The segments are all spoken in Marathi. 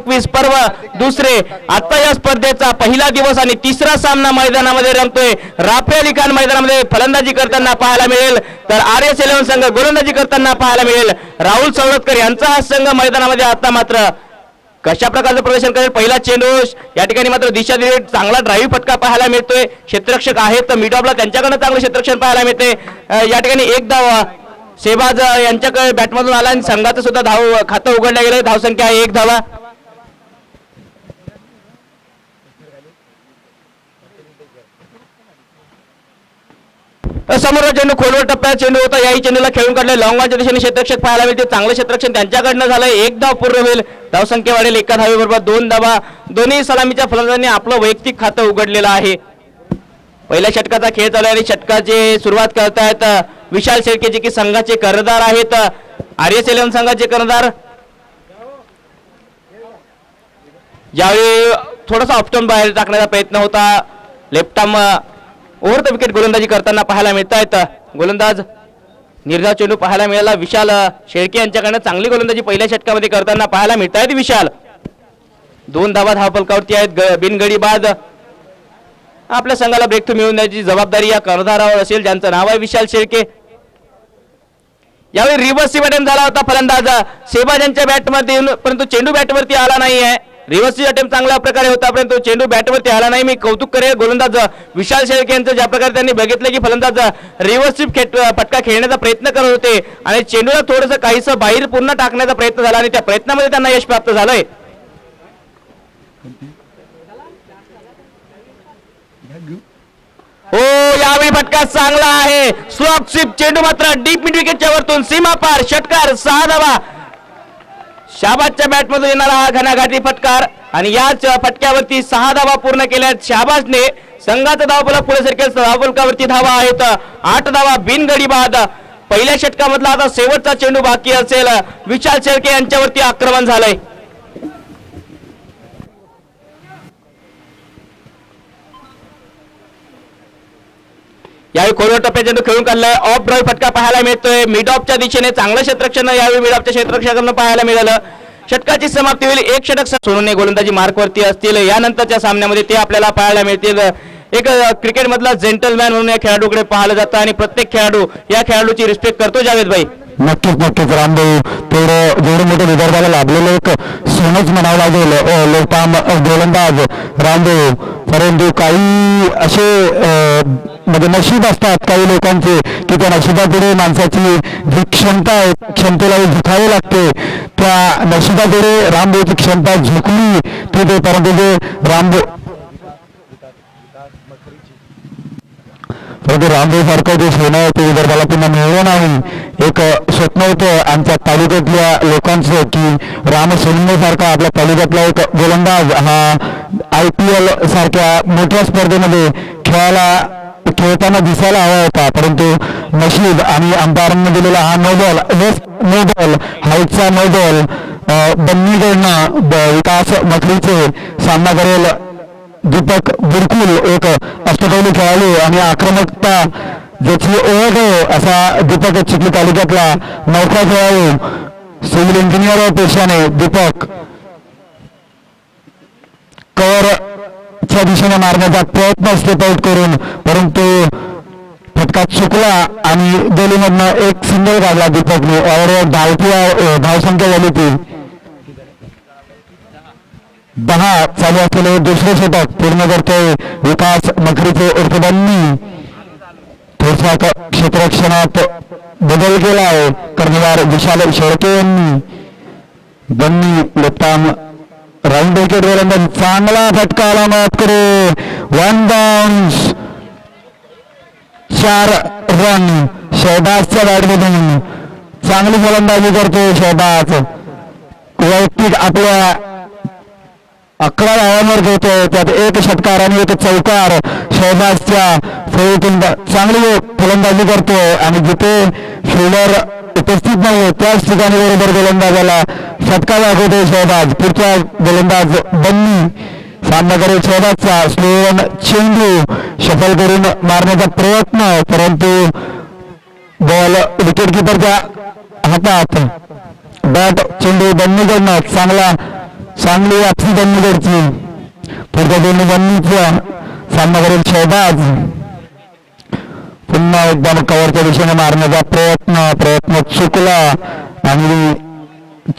2021 पर्व दुसरे आता या स्पर्धेचा पहिला दिवस आणि तिसरा सामना मैदानामध्ये रंगतोय। राफे अली खान मैदानामध्ये फलंदाजी करताना पाहायला मिळेल, तर RS11 संघ गोलंदाजी करताना पाहायला मिळेल। राहुल सवलतकर यांचा हा संघ मैदानामध्ये आता मात्र कशा प्रकारचं प्रदर्शन करेल। पहिला चेंडू या ठिकाणी मात्र दिशा दिली, चांगला ड्राईव्ह फटका पाहायला मिळतोय। क्षेत्ररक्षक आहेत मिडऑफला, त्यांच्याकडे चांगलं क्षेत्ररक्षण पाहायला मिळते। या ठिकाणी एक धाव शेबाज यांच्याकडे बॅटमधून आला आणि संघाचं सुद्धा धाव खातं उघडलं गेलं। धावसंख्या आहे 1 धावा। समोर चेंडू खोलवर टप्प्यात चेंडू होता, याही चेंडूला खेळून काढले। लॉंगॉनच्या दिशेने क्षेत्ररक्षक पाहायला मिळते, चांगलं क्षेत्ररक्षण त्यांच्याकडनं झालंय। 1 धाव पूर्ण होईल, धावसंख्या वाढेल 1 धावेबरोबर 2 धावा। दोन्ही सलामीच्या फलंदाजांनी आपलं वैयक्तिक खातं उघडलेलं आहे। पहिल्या षटकाचा खेळ चालू आहे आणि षटकाची सुरुवात करतायत विशाल शेळके जे की संघाचे कर्णधार आहेत। RS11 संघाचे कर्णधार यावेळी थोडासा ऑप्शन बाहेर टाकण्याचा प्रयत्न होता। Left arm over the wicket गोलंदाजी करताना पाहायला मिळत आहेत। गोलंदाज निर्धाव चेंडू पाहायला मिळाला विशाल शेळके यांच्याकडनं, चांगली गोलंदाजी पहिल्या षटकामध्ये करताना पाहायला मिळत आहेत विशाल। 2 धावा धावफलकावरती आहेत। बिनगडी बाद आपल्या संघाला ब्रेक थ्रू मिळवून द्यायची जबाबदारी या कर्णधारावर असेल, ज्यांचं नाव आहे विशाल शेळके। यावेळी रिव्हर्सिव्ह अटेम्प्ट झाला होता फलंदाज शेबाज यांच्या बॅटमध्ये, परंतु चेंडू बॅटवरती आला नाही आहे। रिव्हर्सिव्ह अटेम्प्ट चांगल्या प्रकारे होता, परंतु चेंडू बॅटवरती आला नाही। मी कौतुक करेल गोलंदाज विशाल शेळके यांचं, ज्या प्रकारे त्यांनी बघितलं की फलंदाज रिव्हर्सिव्ह फटका खेळण्याचा प्रयत्न करत होते आणि चेंडूला थोडंसं काहीसं बाहेर पूर्ण टाकण्याचा प्रयत्न झाला आणि त्या प्रयत्नामध्ये त्यांना यश प्राप्त झालंय। हो, यावेळी फटका चांगला आहे, स्लॉप स्वीप चेंडू मात्र डीप मिड विकेटच्या वरतून सीमा पार, षटकार 6 धावा। शाबाजच्या बॅटमधून येणारा हा घणाघाती फटकार आणि याच फटक्यावरती 6 धावा पूर्ण केल्या शाबाजने। संघाचा धावफलक पुढे सरकेल, धावफलकावरती धावा आहेत 8 धावा बिनगडी बाद। पहिल्या षटकामधला आता शेवटचा चेंडू बाकी असेल, विशाल शेळके यांच्यावरती आक्रमण झालंय। यावेळी खोलवर टप्प्यात चेंडू खेळून काढलाय, ऑफ ड्राईव्ह फटका पाहायला मिळतोय। मिड ऑफच्या दिशेने चांगलं क्षेत्ररक्षण यावेळी मिड ऑफच्या क्षेत्ररक्षकांना पाहायला मिळालं। षटकाची समाप्ती होईल, 1 षटक सोनूने गोलंदाजी मार्कवरती असतील। यानंतरच्या सामन्यामध्ये ते आपल्याला पाहायला मिळतील। एक क्रिकेट मधला जेंटलमॅन म्हणून या खेळाडूकडे पाहिलं जातं आणि प्रत्येक खेळाडू या खेळाडूची रिस्पेक्ट करतो। जावेद भाई नक्कीच रामभाऊ, तेवढं जेवढं मोठं विदर्भाला लाभलेलं एक सोनच म्हणावं लागेल लोकपाम गोलंदाज रामभाऊ। परंतु काही असे म्हणजे नशीब असतात काही लोकांचे की त्या नशिबापुढे माणसाची जी क्षमता आहे क्षमतेला झुकावे लागते, त्या नशिबापुढे रामभाऊची क्षमता झुकली तिथे, परंतु जे रामभाऊ सारखं जे सोनं आहे ते विदर्भाला पुन्हा मिळलं नाही। एक स्वप्न होतं आमच्या तालुक्यातल्या लोकांचं की राम सारखा आपल्या तालुक्यातला एक गोलंदाज हा IPL सारख्या मोठ्या स्पर्धेमध्ये खेळताना दिसायला हवा होता, परंतु नशीब आणि अंपायरांनी दिलेला हा नो बॉल हाईटचा नो बॉल बन्नीकडनं विकास मखरीचे सामना करेल। दीपक बुरकुल एक अष्टपैलू खेळाडू आणि आक्रमकता ज्याची ओळख आहे असा दीपक चिखली तालुक्यातला नौका खेळाडू, सिव्हिल इंजिनियर पेशाने दीपक कव्हरच्या दिशेने मारण्याचा प्रयत्न स्टेप आउट करून, परंतु फटका चुकला आणि गलीमधनं एक सिंगल काढला दीपकने। यावर धावसंख्या झाली ती 10 चालू असलेले दुसरे षटक पूर्ण करतोय विकास मखरीचे उर्फ बन्नी। थोडसा क्षेत्ररक्षणात बदल केला आहे कर्णधार विशाल शेळके यांनी। बन्नी लेफ्ट-आर्म राऊंड विकेट गोलंदाज, चांगला फटका आला मात्र 1 बाउन्स 4 रन। शहबाजच्या बॅटमधून चांगली गोलंदाजी करतो शहबाज, वैयक्तिक आपल्या 11 धावांवर घेतोय, त्यात 1 षटकार आणि 1 चौकार शहबाजच्या फळीतून चांगली फलंदाजी करतोय आणि जिथे फिल्डर उपस्थित नाही त्याच ठिकाणी बरोबर गोलंदाजाला फटका दाखवतोय शहबाज। पुढचा गोलंदाज बन्नी सामना करेल शहबाजचा। स्लोवन चेंडू शफल करून मारण्याचा प्रयत्न, परंतु बॉल विकेट किपरच्या हातात। बॅट चेंडू बन्नीकडनं चांगला सांगली आपसी बंदूकडची पुढच्या दोन्ही बंदूचा सामना करेल शहबाज. पुन्हा एकदम कव्हरच्या दिशेने मारण्याचा प्रयत्न चुकला आणि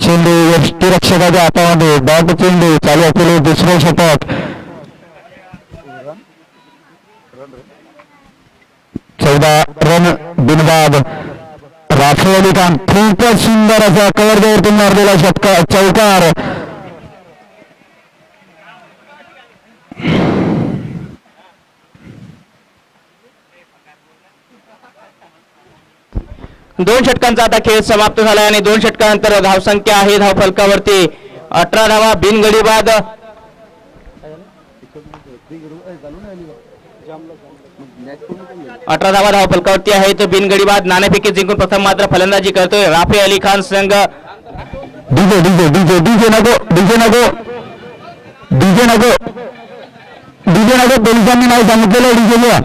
चेंडू यष्टीरक्षकाच्या हातामध्ये डॉट चेंडू चालू असलेले दुसरे षटक. 14 रन बिनबाद. राफेल अली खान खूपच सुंदर असा कव्हरवरतून मारलेला चौकार. दोन षटकांचा आता खेळ समाप्त झाला आणि 2 षटकानंतर धावसंख्या आहे धावफलकावरती 18 धावा बिनगडी बाद. 18 धावा धावफलकावरती आहे तो बिनगडी बाद. नाणेफेकी जिंकून प्रथम मात्र फलंदाजी करतोय राफे अली खान संघ. डीजे डीजे डीजे डीजे नको डीजे नको डीजे नको डीजे नको पोलिसांनी नाही सांगितलेलं डीजे.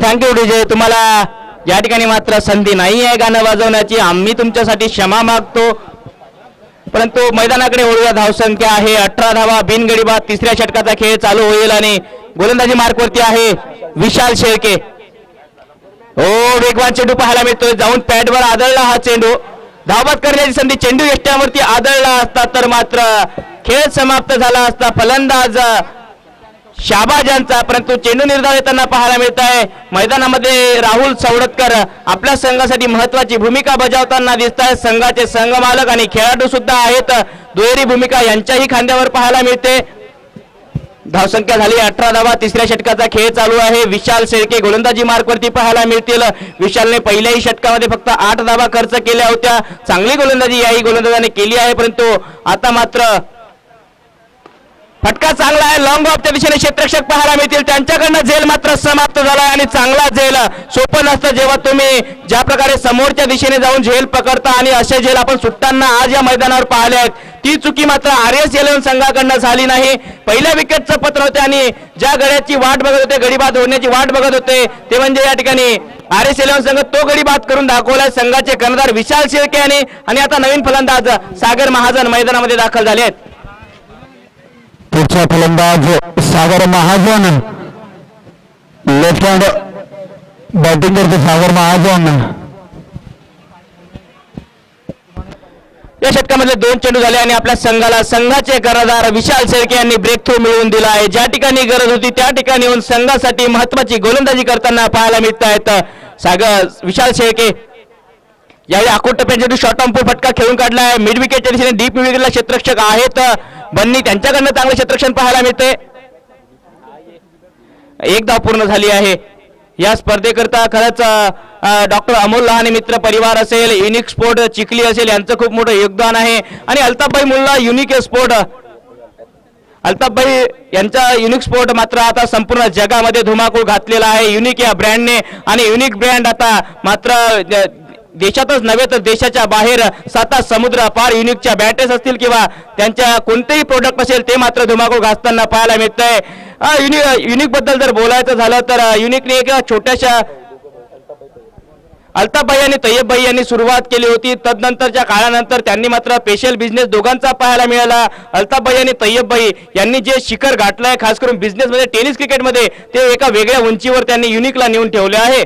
Thank you DJ. तुम्हाला या ठिकाणी मात्र संधी नाही आहे गाणं वाजवण्याची. आम्ही तुमच्यासाठी क्षमा मागतो. परंतु मैदानाकडे वळूया. धावसंख्या आहे 18 धावा बिनगडी बाद. तिसऱ्या षटकाचा खेळ चालू होईल आणि गोलंदाजी मार्कवरती आहे विशाल शेळके. वेगवान चेंडू पाहायला मिळतोय. जाऊन पॅडवर आदळला हा चेंडू. धावबाद करण्याची संधी. चेंडू यष्ट्यावरती आदळला असता तर मात्र खेळ समाप्त झाला असता फलंदाज शाहबाज यांचा. परंतु चेंडू निर्धाव येताना पाहायला मिळत आहे. मैदानामध्ये राहुल सवडतकर आपल्या संघासाठी महत्वाची भूमिका बजावताना दिसत आहे. संघाचे संघमालक आणि खेळाडू सुद्धा आहेत. दुहेरी भूमिका यांच्याही खांद्यावर पाहायला मिळते. धावसंख्या झाली 18 धावा. तिसऱ्या षटकाचा खेळ चालू आहे. विशाल शेळके गोलंदाजी मार्कवरती पाहायला मिळतील. विशालने पहिल्याही षटकामध्ये फक्त 8 धावा खर्च केल्या होत्या. चांगली गोलंदाजी याही गोलंदाजाने केली आहे. परंतु आता मात्र फटका चांगला आहे. लॉंग ऑफच्या दिशेने क्षेत्ररक्षक पाहायला मिळतील. त्यांच्याकडनं झेल मात्र समाप्त झाला आणि चांगला झेल. सोपं नसतं जेव्हा तुम्ही ज्या प्रकारे समोरच्या दिशेने जाऊन झेल पकडता आणि असे झेल आपण सुटताना आज या मैदानावर पाहिले आहेत. ती चुकी मात्र RS11 संघाकडनं झाली नाही. पहिल्या विकेटचं पत्र होते आणि ज्या गड्याची वाट बघत होते, गडीबाद होण्याची वाट बघत होते, ते म्हणजे या ठिकाणी RS11 संघ तो गडीबाद करून दाखवलाय. संघाचे कर्णधार विशाल शेळके आणि आता नवीन फलंदाज सागर महाजन मैदानामध्ये दाखल झाले आहेत. पुढचा फलंदाज सागर महाजन. लेफ्ट हँड बॅटिंग करतो सागर महाजन. या षटकामध्ये 2 चेंडू झाले आणि आपल्या संघाला संघाचे कर्णधार विशाल शेळके यांनी ब्रेक थ्रू मिळवून दिला आहे. ज्या ठिकाणी गरज होती त्या ठिकाणी येऊन संघासाठी महत्वाची गोलंदाजी करताना पाहायला मिळत आहेत विशाल शेळके. यावेळी अकोट टप्प्याच्या शॉर्ट ऑन फटका खेळून काढलाय. मिड विकेटच्या दिशेने डीप विकेटला क्षेत्ररक्षक आहेत बन्नी. त्यांच्याकडनं चांगले क्षेत्ररक्षण पाहायला मिळते. 1 धाव पूर्ण झाली आहे. या स्पर्धेकरता खरंच डॉक्टर अमोल लहाने मित्र परिवार असेल, युनिक स्पोर्ट चिखली असेल, यांचं खूप मोठं योगदान आहे. आणि अल्ताफभाई मुल्ला युनिक स्पोर्ट, अल्ताफभाई यांचा युनिक स्पोर्ट मात्र आता संपूर्ण जगामध्ये धुमाकूळ घातलेला आहे युनिक या ब्रँडने. आणि युनिक ब्रँड आता मात्र देशातच नव्हे तर देशाच्या बाहेर 7 समुद्र पार युनिकच्या बॅटेस असतील किंवा त्यांच्या कोणतेही प्रोडक्ट असेल ते मात्र धुमाकूळ घासताना पाहायला मिळतंय. युनिक बद्दल जर बोलायचं झालं तर युनिकने एक छोट्याशा अल्ताफभाई आणि तय्यबभाई यांनी सुरुवात केली होती. तदनंतरच्या काळानंतर त्यांनी मात्र स्पेशल बिझनेस दोघांचा पाहायला मिळाला. अल्ताफभाई आणि तय्यबभाई यांनी जे शिखर गाठलंय खास करून बिझनेसमध्ये, टेनिस क्रिकेटमध्ये, ते एका वेगळ्या उंचीवर त्यांनी युनिकला नेऊन ठेवले आहे.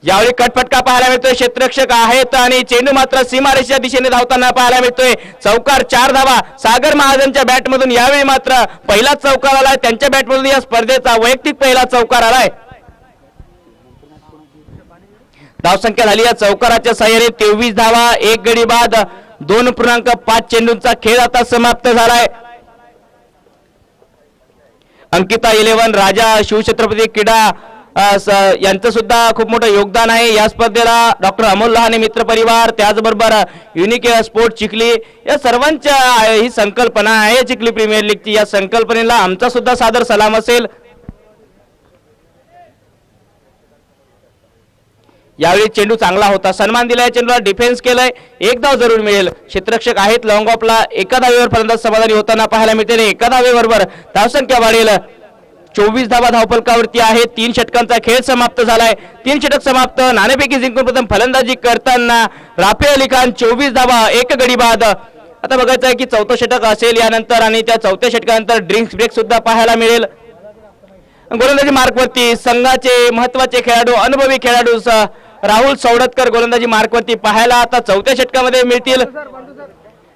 यावेळी कटफटका पाहायला मिळतोय. क्षेत्ररक्षक आहेत आणि चेंडू मात्र सीमारेषेच्या दिशेने धावताना पाहायला मिळतोय. चौकार 4 धावा सागर महाजनच्या बॅटमधून यावेळी मात्र पहिलाच चौकार आलाय. त्यांच्या बॅटमधून या स्पर्धेचा वैयक्तिक पहिला चौकार आलाय. धावसंख्या झाली या चौकाराच्या सहाय्याने 23 धावा, 1 गडी बाद, 2.5 चेंडूंचा खेळ आता समाप्त झालाय. अंकिता 11 राजा शिवछत्रपती क्रीडा यांचं सुद्धा खूप मोठं योगदान आहे या स्पर्धेला. डॉक्टर अमोल लहाने मित्र परिवार, त्याचबरोबर युनिक स्पोर्ट चिखली, या सर्वांच्या ही संकल्पना आहे चिखली प्रीमियर लीगची. या संकल्पनेला आमचा सुद्धा सादर सलाम असेल. यावेळी चेंडू चांगला होता, सन्मान दिलाय, चेंडूला डिफेन्स केलाय. 1 धाव जरूर मिळेल. क्षेत्ररक्षक आहेत लॉंग ऑफला. 1 धावेवर फलंदाज समाधानी होताना पाहायला मिळते. 1 धावेबरोबर धावसंख्या वाढेल. 24 धावा धावफलकावरती आहे. 3 षटकांचा खेळ समाप्त झालाय. 3 षटक समाप्त. नाणेफेकी जिंकून प्रथम फलंदाजी करताना राफे अली खान 24 धावा, 1 गडी बाद. आता बघायचं आहे की चौथं षटक असेल यानंतर आणि त्या चौथ्या षटकानंतर ड्रिंक्स ब्रेक सुद्धा पाहायला मिळेल. गोलंदाजी मार्कवरती संघाचे महत्वाचे खेळाडू अनुभवी खेळाडू राहुल सौडतकर गोलंदाजी मार्कवरती पाहायला आता चौथ्या षटकामध्ये मिळतील.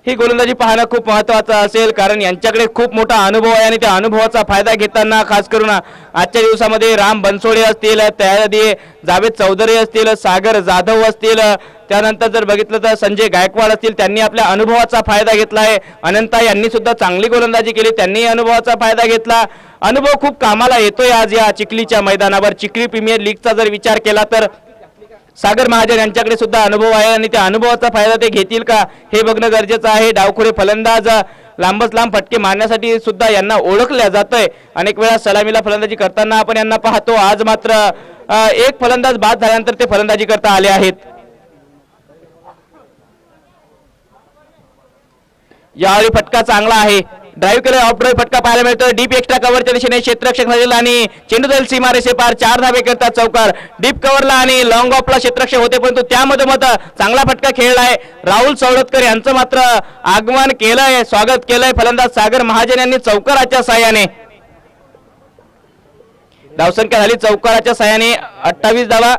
ही गोलंदाजी पाहणं खूप महत्वाचं असेल कारण यांच्याकडे खूप मोठा अनुभव आहे आणि त्या अनुभवाचा फायदा घेताना खास करून आजच्या दिवसामध्ये राम बनसोडे असतील, त्याआधी जावेद चौधरी असतील, सागर जाधव असतील, त्यानंतर जर बघितलं तर संजय गायकवाड असतील, त्यांनी आपल्या अनुभवाचा फायदा घेतला आहे. अनंता यांनी सुद्धा चांगली गोलंदाजी केली, त्यांनी अनुभवाचा फायदा घेतला. अनुभव खूप कामाला येतोय आज या चिखलीच्या मैदानावर. चिखली प्रीमियर लीगचा जर विचार केला तर सागर महाजन यांच्याकडे सुद्धा अनुभव आहे आणि त्या अनुभवाचा फायदा ते घेतील का हे बघणं गरजेचं आहे. डावखुरे फलंदाज लांबच लांब फटके मारण्यासाठी सुद्धा यांना ओळखल्या जातंय. अनेक वेळा सलामीला फलंदाजी करताना आपण यांना पाहतो. आज मात्र एक फलंदाज बाद झाल्यानंतर ते फलंदाजी करता आले आहेत. यावेळी फटका चांगला आहे, ड्राईव्ह केलं, ऑफ ड्राईव्ह फटका पाहायला मिळतो. डीप एक्स्ट्रा कव्हरच्या दिशेने क्षेत्ररक्षक झालेला आणि चेंडू जाईल सीमारेषे पार. 4 धावे करतात चौकार. डीप कव्हरला आणि लॉंग ऑफला क्षेत्ररक्षक होते परंतु त्यामध्ये मात्र चांगला फटका खेळलाय. राहुल सौडतकर यांचं मात्र आगमन केलंय, स्वागत केलंय फलंदाज सागर महाजन यांनी चौकाराच्या साह्याने. धावसंख्या झाली चौकाराच्या साह्याने 28 धावा.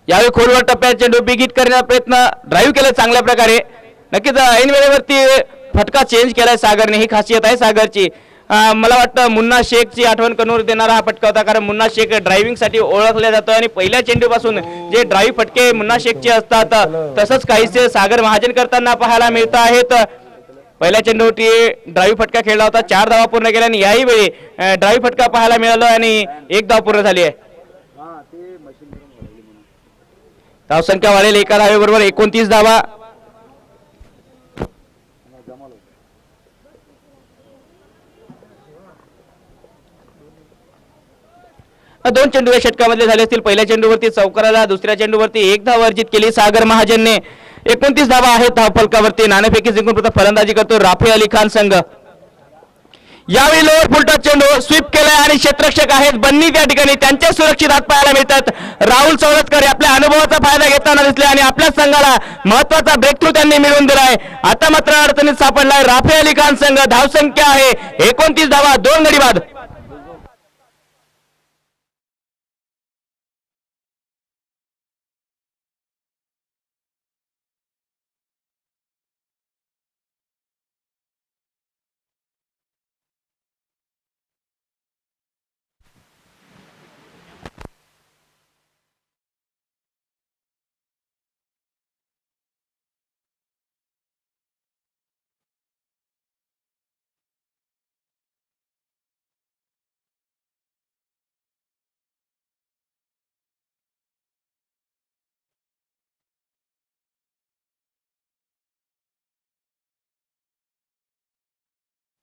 यावेळी खोलवर टप्प्यात चेंडू बिग हिट करण्याचा प्रयत्न, ड्राईव्ह केलं चांगल्या प्रकारे. नक्कीच ऐन वेळेवरती फटका चेंज केलाय सागरने, ही खासियत आहे सागरची. मला वाटतं मुन्ना शेखची आठवण करून देणारा हा फटका होता कारण मुन्ना शेख ड्रायव्हिंग साठी ओळखला जातो आणि पहिल्या चेंडूपासून जे ड्राईव्ह फटके मुन्ना शेखचे असतात तसंच काहीसे सागर महाजन करताना पाहायला मिळत आहेत. पहिल्या चेंडूवरती ड्राईव्ह फटका खेळला होता, 4 धावा पूर्ण केल्या आणि याही वेळी ड्राईव्ह फटका पाहायला मिळाला आणि 1 धाव पूर्ण झाली आहे. धावसंख्या वाढेल एका धावेबरोबर 29 धावा. दोन चेंडू या षटकामधले झाले असतील. पहिल्या चेंडूवरती चौकाराला, दुसऱ्या चेंडूवरती 1 धाव अर्जित केली सागर महाजनने. 29 धावा आहेत धावफलकावरती. नाणेफेकी जिंकून प्रथम फलंदाजी करतो राफी अली खान संघ. यावेळी लोअर फुलटॉस चेंडू स्वीप केलाय आणि क्षेत्ररक्षक आहेत बन्नी त्या ठिकाणी, त्यांच्या सुरक्षित हात पाहायला मिळतात. राहुल सौरतकर आपल्या अनुभवाचा फायदा घेताना दिसले आणि आपल्या संघाला महत्वाचा ब्रेक थ्रू त्यांनी मिळवून दिलाय. आता मात्र अडचणीत सापडलाय राफी अली खान संघ. धावसंख्या आहे 29 धावा, 2 गडी बाद.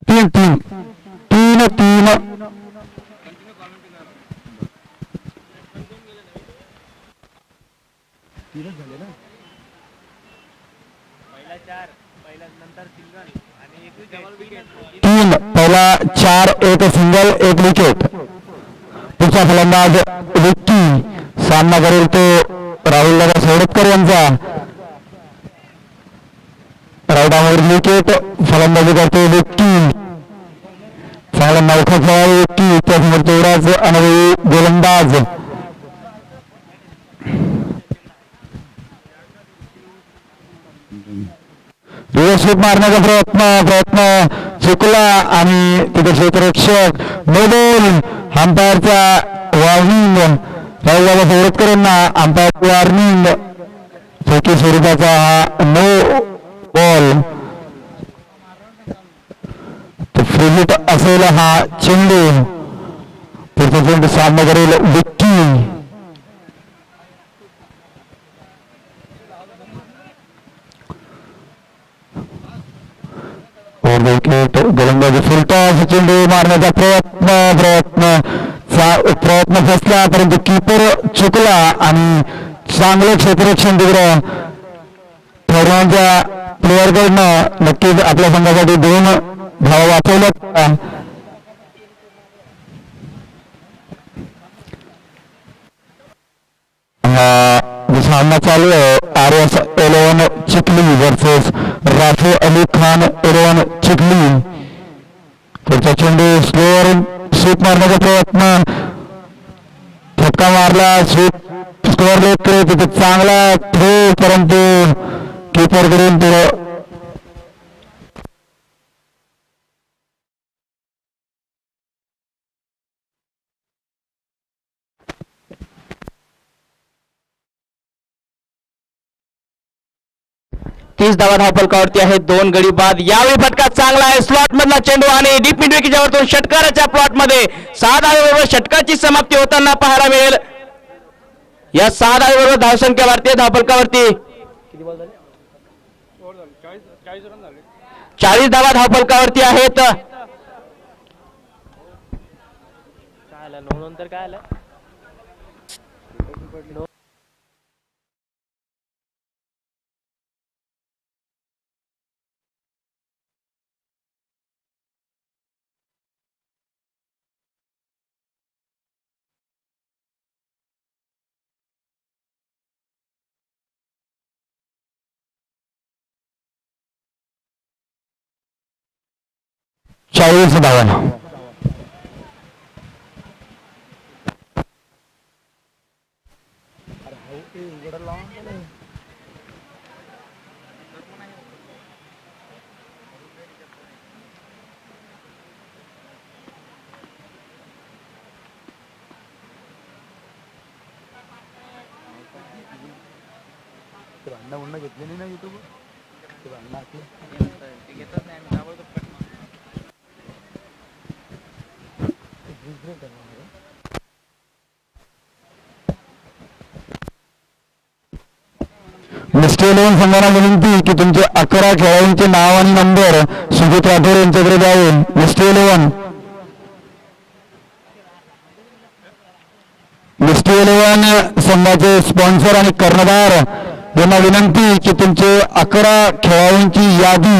तीन तीन तीन तीन तीन पहिला 4, 1 सिंगल 1 विकेट. पुढचा फलंदाज विक्की, सामना करेल तो राहुल दादा सौडतकर यांचा. राऊंडावर विकेट, फलंदाजी करतो विक्की. चांगला नौखा खेळाडू विक्की, त्यासमोर तेवढाच अनुभवी गोलंदाज. रिव्हर्स मारण्याचा प्रयत्न चुकला आणि तिथे क्षेत्ररक्षक नो बॉल. अंपायरचा वॉर्निंग राहुल दादा सौरतकर यांना. अंपायर वॉर्निंग, फेकी स्वरूपाचा हा नो बॉल. फ्री हिट असेल हा चेंडू. पुढचा चेंडू सामना करेल विक्की. विकेट, गोलंदाजी फुलटॉस चेंडू मारण्याचा प्रयत्न फसला परंतु कीपर चुकला आणि चांगलं क्षेत्ररक्षण तिकडं ठरवण्याच्या प्लेअरकडनं नक्कीच आपल्या संघासाठी 2 धावा वाचवल्या. सामना चालू आहे RS 11 चिखली वर्सेस राफे अली खान 11 चिखली. पुढचा चेंडू स्लोअर स्वीप मारण्याचा प्रयत्न, फटका मारला, स्वीप स्कोअर लेट करे तिथे चांगला थ्रो, परंतु कीपर कडून तो 30 धावा धावफलकावरती आहेत. 2 गडी बाद. यावेळी फटका चांगला आहे, स्लॉट मधला चेंडू आणि डीप मिड विकेटच्या वरतून षटकाराच्या प्लॉट मध्ये 6 धावेबरोबर षटकाची समाप्ती होताना पाहायला मिळेल. या 6 धावेबरोबर धावसंख्या वाढते धावफलकावरती. 40 धावा धावफलकावरती आहेत. चाळीस धावा. घेतलेली ना युट्यूब मिस्टर 11 संघाला विनंती की तुमचे 11 खेळाडूंचे नाव आणि नंबर सुजित राठोड यांच्याकडे द्यावे. मिस्टर 11 संघाचे स्पॉन्सर आणि कर्णधार यांना विनंती की तुमचे 11 खेळाडूंची यादी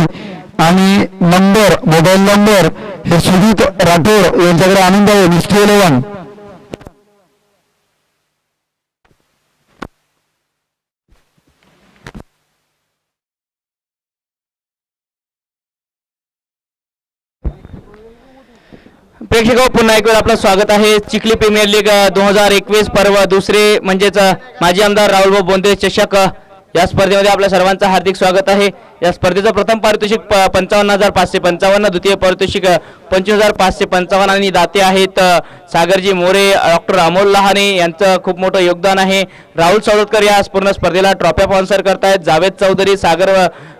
आणि नंबर, मोबाईल नंबर हे सुजित राठोड यांच्याकडे आणून द्यावे. मिस्टर 11. प्रेक्षक पुन्हा एक वेळ आपलं स्वागत आहे. चिखली प्रीमियर लीग 2021 पर्व दुसरे म्हणजेच माजी आमदार राहुलभाऊ बोंदे चषक या स्पर्धेमध्ये आपल्या सर्वांचं हार्दिक स्वागत आहे. या स्पर्धेचं प्रथम पारितोषिक 55,555, द्वितीय पारितोषिक 25,555 आणि दाते आहेत सागरजी मोरे, डॉक्टर अमोल लहाने यांचं खूप मोठं योगदान आहे. राहुल सौदत्कर या पूर्ण स्पर्धेला ट्रॉफ्या स्पॉन्सर करतायत. जावेद चौधरी, सागर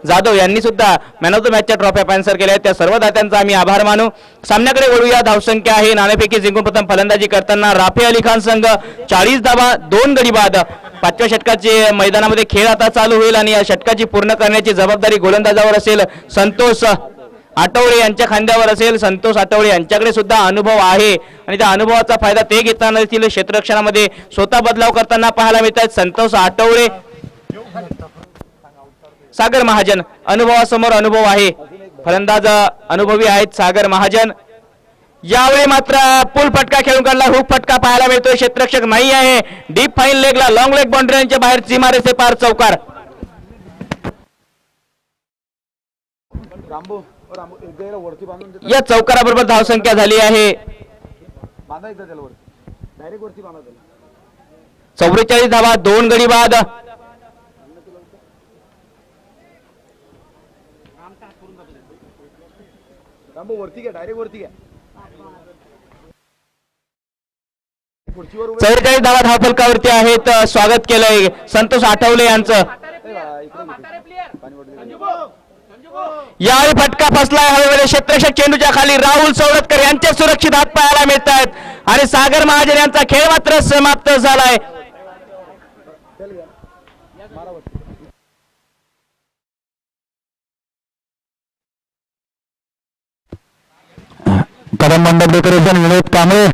जाधव यांनी सुद्धा मॅन ऑफ द मॅचच्या ट्रॉफ्या स्पॉन्सर केल्या आहेत. त्या सर्व दात्यांचा आम्ही आभार मानू. सामन्याकडे वळूया. धावसंख्या आहे. नाणेफेकी जिंकून प्रथम फलंदाजी करताना राफे अली खान संघ 40 धावा 2 गडी बाद. 5व्या षटकाचे मैदानामध्ये खेळ आता चालू होईल आणि या षटकाची पूर्ण करण्याची जबाबदारी गोलंदाजावर असेल. संतोष आठवळे यांच्या खांद्यावर असेल. संतोष आठवळे यांच्याकडे सुद्धा अनुभव आहे आणि त्या अनुभवाचा फायदा ते घेताना देखील क्षेत्ररक्षणामध्ये स्वतः बदलाव करताना पाहायला मिळतात. संतोष आठवळे, सागर महाजन अनुभवासमोर अनुभव आहे. फलंदाज अनुभवी आहेत सागर महाजन. यावेळी मात्र पुल फटका खेळून काढला. हुक फटका पाहायला मिळतोय. क्षेत्ररक्षक नाही आहे. डीप फाईन लेगला लॉंग लेग बाउंड्रीच्या बाहेर सीमारेषे पार चौकार. या चौकाराबरोबर धावसंख्या झाली आहे 44 धावा 2 गडी बाद. डायरेक्ट वरती घ्या. 44 धावा धावफलकावरती आहेत. स्वागत केलंय संतोष आठवले यांचं. यावेळी फटका फसलाय हवेमध्ये. क्षेत्ररक्षक चेंडूच्या खाली राहुल सौदत्कर यांचे सुरक्षित हात पाहायला मिळत आहेत आणि सागर महाजन यांचा खेळ मात्र समाप्त झालाय. कदम मंडप डेकोरेशन विनोद कांबळे.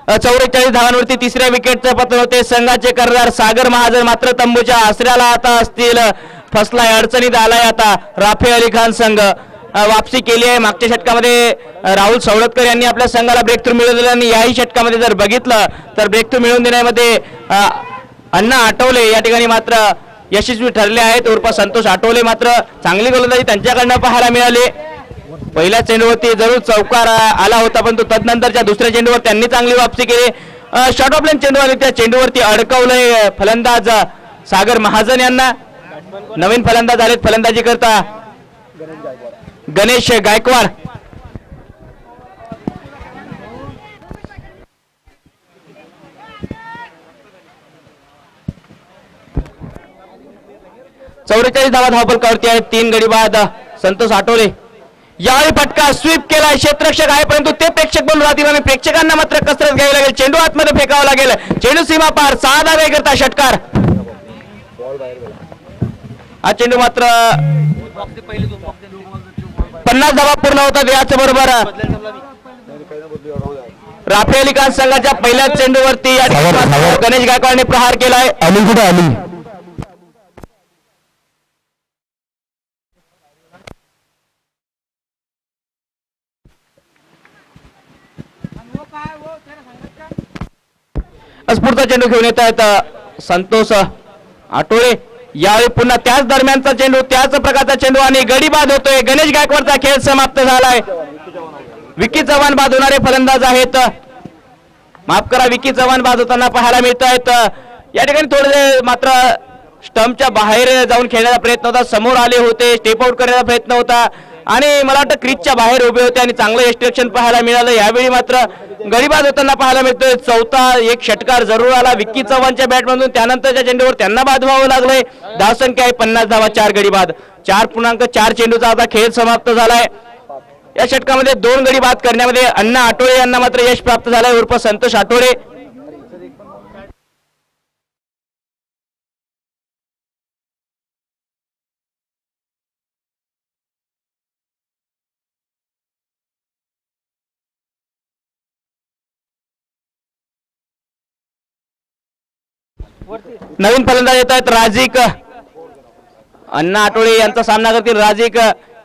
44 धावांवरती तिसऱ्या विकेटचं पतन होते. संघाचे कर्णधार सागर महाजन मात्र तंबूच्या आसऱ्याला आता असतील फसलाय, अडचणीत आलाय. आता राफे अली खान संघ वापसी केली आहे. मागच्या षटकामध्ये राहुल सवलतकर यांनी आपल्या संघाला ब्रेक थ्रू मिळवलेला आणि याही षटकामध्ये जर बघितलं तर ब्रेक थ्रू मिळवून देण्यामध्ये अण्णा आठवले या ठिकाणी मात्र यशस्वी ठरले आहेत. उर्फ संतोष आठवले मात्र चांगली गोलंदाजी त्यांच्याकडनं पाहायला मिळाली. पहिल्या चेंडूवरती जरूर चौकार आला होता, परंतु तदनंतरच्या दुसऱ्या चेंडूवर त्यांनी चांगली वापसी केली. शॉर्ट ऑफ लाईन चेंडू आणि त्या चेंडूवरती अडकवलंय फलंदाज सागर महाजन यांना. नवीन फलंदाज आलेत फलंदाजी करता गणेश गायकवाड. चौवेचाळीस धावा धावफलकावरती आहेत. 3 गडी बाद संतोष आठवले. यावेळी फटका स्वीप केलाय. क्षेत्ररक्षक आहे परंतु ते प्रेक्षक बनून राहतील आणि प्रेक्षकांना मात्र कसरत घ्यावी लागेल. चेंडू आतमध्ये फेकावा लागेल. चेंडू सीमा पार 6 धावे करता षटकार. हा चेंडू मात्र 50 धावा पूर्ण होतात. याच बरोबर राफे अली खान संघाच्या पहिल्याच चेंडूवरती गणेश गायकवाडने प्रहार केलाय. अली कुठे आली? स्फूर्त चेंडू घेऊन येत आहेत संतोष आठवले. यावेळी पुन्हा त्याच दरम्यानचा चेंडू, त्याच प्रकारचा चेंडू आणि गडी बाद होतोय. गणेश गायकवाडचा खेळ समाप्त झालाय. विकी चव्हाण बाद होणारे फलंदाज आहेत. माफ करा, विकी चव्हाण बाद होताना पाहायला मिळत आहेत. या ठिकाणी थोडे मात्र स्टंपच्या बाहेर जाऊन खेळण्याचा प्रयत्न होता, समोर आले होते, स्टेप आउट करण्याचा प्रयत्न होता आणि मला वाटतं क्रीजच्या बाहेर उभे होते आणि चांगलं यष्टिरक्षण पाहायला मिळालं. यावेळी मात्र गडीबाद होताना पाहायला मिळतोय. चौथा एक षटकार जरूर आला विक्की चव्हाणच्या बॅटमधून. त्यानंतरच्या चेंडूवर त्यांना बाद व्हावं लागलंय. धावसंख्या आहे 50 धावा, 4 गडीबाद. 4.4 चेंडूचा आता खेळ समाप्त झालाय. या षटकामध्ये 2 गडी बाद करण्यामध्ये अण्णा आठवले यांना मात्र यश प्राप्त झालंय उर्फ संतोष आठवले. नवीन फलंदाज येत आहेत राजिक. अण्णा आठवले यांचा सामना करतील राजिक.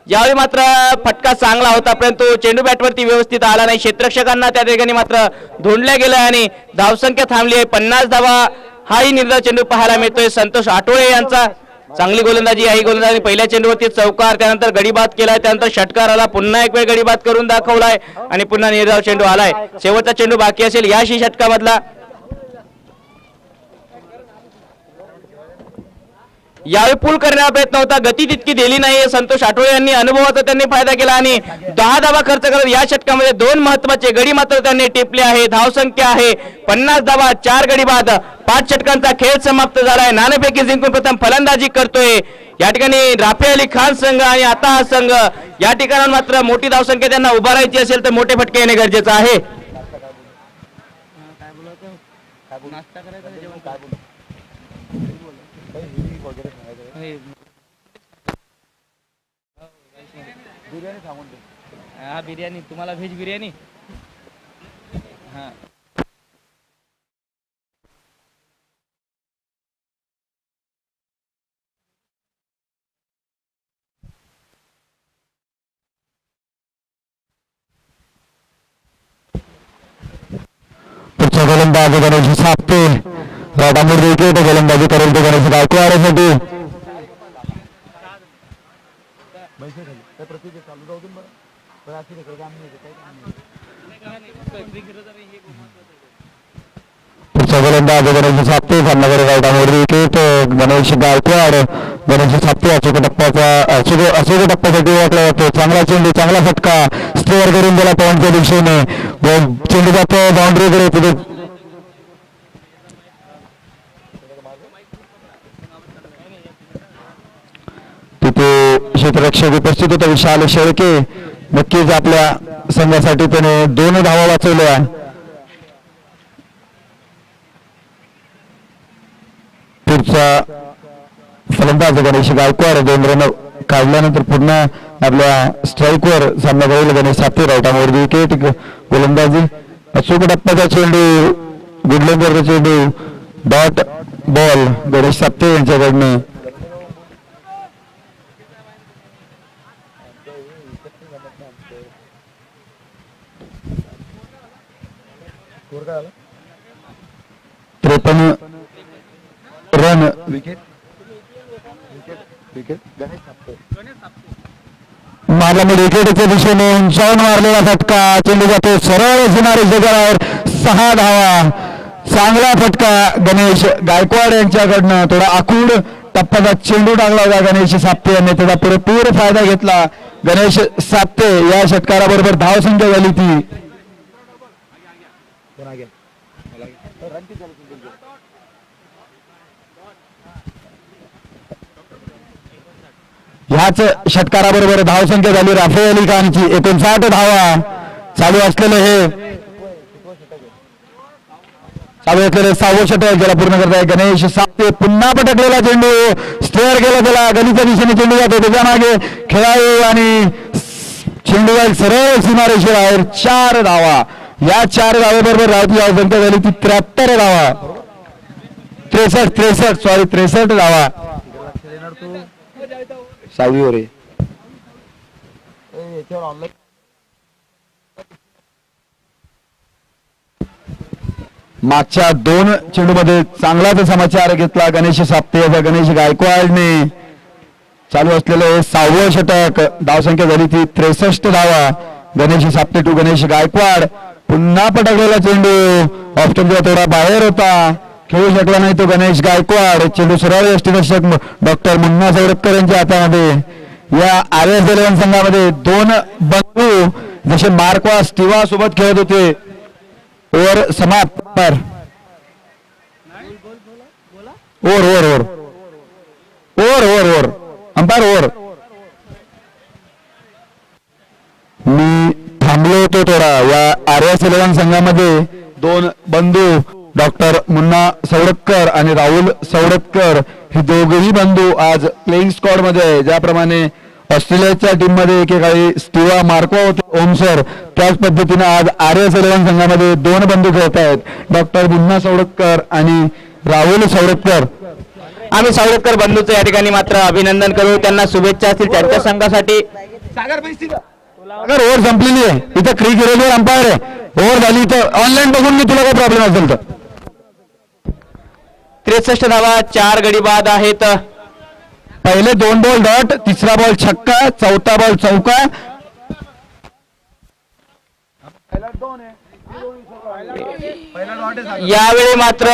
यावेळी मात्र फटका चांगला होता परंतु चेंडू बॅटवरती व्यवस्थित आला नाही. क्षेत्ररक्षकांना त्या ठिकाणी मात्र धोंडल्या गेलं आणि धावसंख्या थांबली आहे. 50 धावा हाही निर्धार चेंडू पाहायला मिळतोय. संतोष आठवले यांचा चांगली गोलंदाजी आहे. गोलंदाजी पहिल्या चेंडूवरती चौकार, त्यानंतर गडीबाद केलाय, त्यानंतर षटकार आला, पुन्हा एक वेळ गडीबाद करून दाखवलाय आणि पुन्हा निर्धाव चेंडू आलाय. शेवटचा चेंडू बाकी असेल या षटकामधला. यावेळी पूल करण्याचा प्रयत्न होता, गती तितकी दिली नाही. संतोष आठवले यांनी अनुभवाचा त्यांनी फायदा केला आणि 10 धावा खर्च करत या षटकामध्ये 2 महत्वाचे गडी मात्र त्यांनी टिपले आहे. धावसंख्या आहे 50 धावा, 4 गडी बाद. 5 षटकांचा खेळ समाप्त झालाय. नाणेफेकी जिंकून प्रथम फलंदाजी करतोय या ठिकाणी राफे अली खान संघ आणि आता हा संघ. या ठिकाणी मात्र मोठी धावसंख्या त्यांना उभारायची असेल तर मोठे फटके येणे गरजेचं आहे. हा बिर्याणी तुम्हाला व्हेज बिर्याणी. हा पुढचा गोलंदाज गणेश सापते. राडामोड विकेट गोलंदाजी करेल तो गणेश गायकवाडसाठी. पुढचा गोलंदाज गणेश सापते. सामनाकडे राडामोड विकेट गणेश गायकवाड. गणेश सापते अचूक टप्प्यासाठी ओळखला जातो. चांगला चेंडू, चांगला फटका, स्टेअर करून गेला पॉईंटच्या दिशेने. चेंडू जातो बाउंड्रीकडे. तिथे क्षेत्ररक्षक उपस्थित होता विशाल शेळके. नक्कीच आपल्या संघासाठी त्याने 2 धावा वाचवल्या. पुढचा फलंदाज गणेश गायकवाड 2 रन काढल्यानंतर पुन्हा आपल्या स्ट्राईकवर सामना करेल गणेश सापते. राईटामोर विकेट गोलंदाजी अचूक टप्प्याचा चेंडू, गुडलेंकरचा चेंडू, डॉट बॉल गणेश साप्ते यांच्याकडनं. त्रेपन्न रन विकेट मारल्यामुळे विकेटच्या दिशेने उंचावून मारलेला फटका, चेंडू जातो सरळ सिनारी शेजारावर, 6 धावा. चांगला फटका गणेश गायकवाड यांच्याकडनं. थोडा आखूड टप्प्याचा चेंडू टाकला होता गणेश साप्ते यांनी, त्याचा पुरेपूर फायदा घेतला. गणेश साप्ते या षटकाराबरोबर धावसंख्या झाली ती. ह्याच षटकाराबरोबर धावसंख्या झाली राफे अली खानची, 59 धावा. चालू असलेलं 6वं षटक ज्याला पूर्ण करताय गणेश साप्ते. पुन्हा पटकलेला चेंडू, स्टेअर गेला त्याला, गलीच्या दिशेने चेंडू जातो, त्याच्या मागे खेळाडू आणि चेंडू जाईल सरळ सीमारेषेवर आहे. 4 धावा. या 4 धावेबरोबर राहती धावसंख्या झाली ती 73 धावा. 63 धावा. 6वी ओव्हर मागच्या 2 चेंडूमध्ये चांगलाच समाचार घेतला गणेश साप्ते याचा गणेश गायकवाडने. चालू असलेलं 6वं षटक, धावसंख्या झाली ती 63 धावा. गणेश साप्ते टू गणेश गायकवाड. पुन्हा पटकलेला चेंडू ऑफस्टंपचा थोडा बाहेर होता, खेळू शकला नाही तो गणेश गायकवाड. चेंडू सरळ यष्टीदर्शक डॉक्टर मुन्ना सौरभकर यांच्या हातामध्ये. या RS11 संघामध्ये 2 बंधू जसे मार्कवा स्टिवा सोबत खेळत होते. ओव्हर समाप्त. Over umpire over. मी थांबलो होतो थोडा. या RS11 संघामध्ये 2 बंधू डॉक्टर मुन्ना सौरभकर आणि राहुल सौरभकर हे दोघेही बंधू आज प्लेइंग स्क्वॉड मध्ये आहे. ज्याप्रमाणे ऑस्ट्रेलियाच्या टीम मध्ये एकेकाळी स्टिवा मार्कवा होते ओम सर, त्याच पद्धतीने आज RS11 संघामध्ये 2 बंधू खेळत आहेत, डॉक्टर मुन्ना सौरभकर आणि राहुल सौरभकर. आम्ही सौरभकर बंधूचं या ठिकाणी मात्र अभिनंदन करू, त्यांना शुभेच्छा असतील त्यांच्या संघासाठी. अगर ओव्हर संपलेली आहे, इथं क्रिक रेल्वे अंपायर आहे, ओव्हर झाली तर ऑनलाईन बघून मी तुला काय प्रॉब्लेम असेल तर. 63 धावा, 4 गडी बाद आहेत. पहिले 2 बॉल डॉट, तिसरा बॉल छक्का, चौथा बॉल चौका. यावेळी मात्र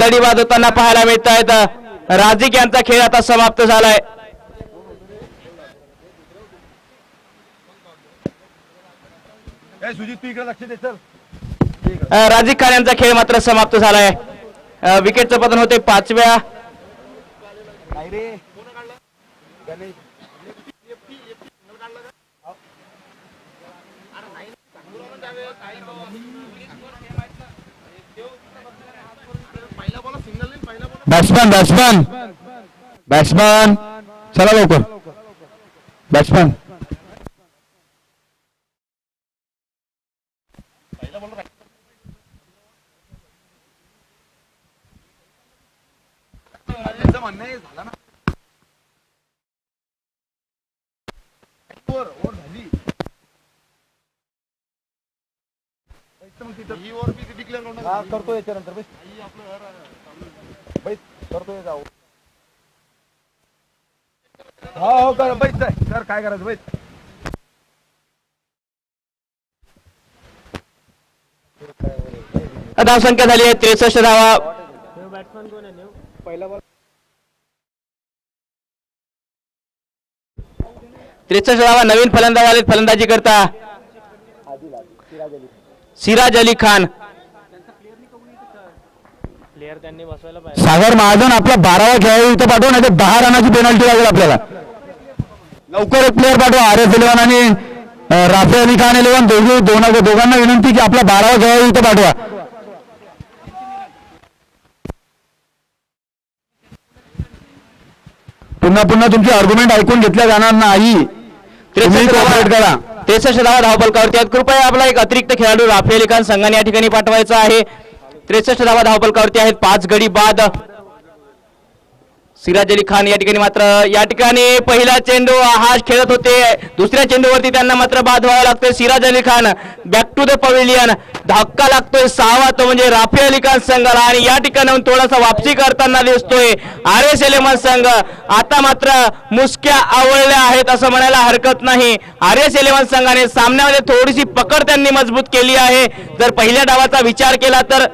गडी बाद होताना पाहायला मिळत आहेत. राजिक यांचा खेळ आता समाप्त झालाय. राजिक खान यांचा खेळ मात्र समाप्त झालाय. विकेटचं पतन होते 5व्या. बॅट्समॅन चला लवकर. बॅट्समॅन करतो याच्यानंतर करतोय जाऊ. हो कर बैठ सर, काय करायचं बैठ. धावसंख्या झाली आहे 63 धावा. 63 धावा. नवीन फलंदाज आले फलंदाजी करता सिराज अली खान. सागर महाजन आपला 12वा खेळाडू इथं पाठवा, नाही तर 10 रनाची पेनल्टी लागेल आपल्याला. लवकर एक प्लेअर पाठवा. RS11 आणि राफे अली खान 11 दोघांना विनंती की आपला 12वा खेळाडू इथं पाठवा. पुन्हा तुमची आर्ग्युमेंट ऐकून घेतल्या जाणार नाही. तुम्ही कॉपरेट करा. 63 धावा धावफलकावरती आहेत. कृपया आपला एक अतिरिक्त खेळाडू राफेल अली खान संघाने या ठिकाणी पाठवायचा आहे. 63 धावा धावफलकावरती आहेत. 5 गडी बाद. सिराज अली खान या ठिकाणी मात्र या ठिकाणी पहिला चेंडू हा खेळत होते, दुसऱ्या चेंडूवरती त्यांना मात्र बाद व्हावं लागतोय. Siraj Ali Khan back to the pavilion. धक्का लागतोय 6वा तो म्हणजे राफेल अली खान संघाला आणि या ठिकाणाहून थोडासा वापसी करताना दिसतोय RS एलेव्हन संघ. आता मात्र मुसक्या आवळल्या आहेत असं म्हणायला हरकत नाही. RS एलेव्हन संघाने सामन्यामध्ये थोडीशी पकड त्यांनी मजबूत केली आहे. जर पहिल्या डावाचा विचार केला तर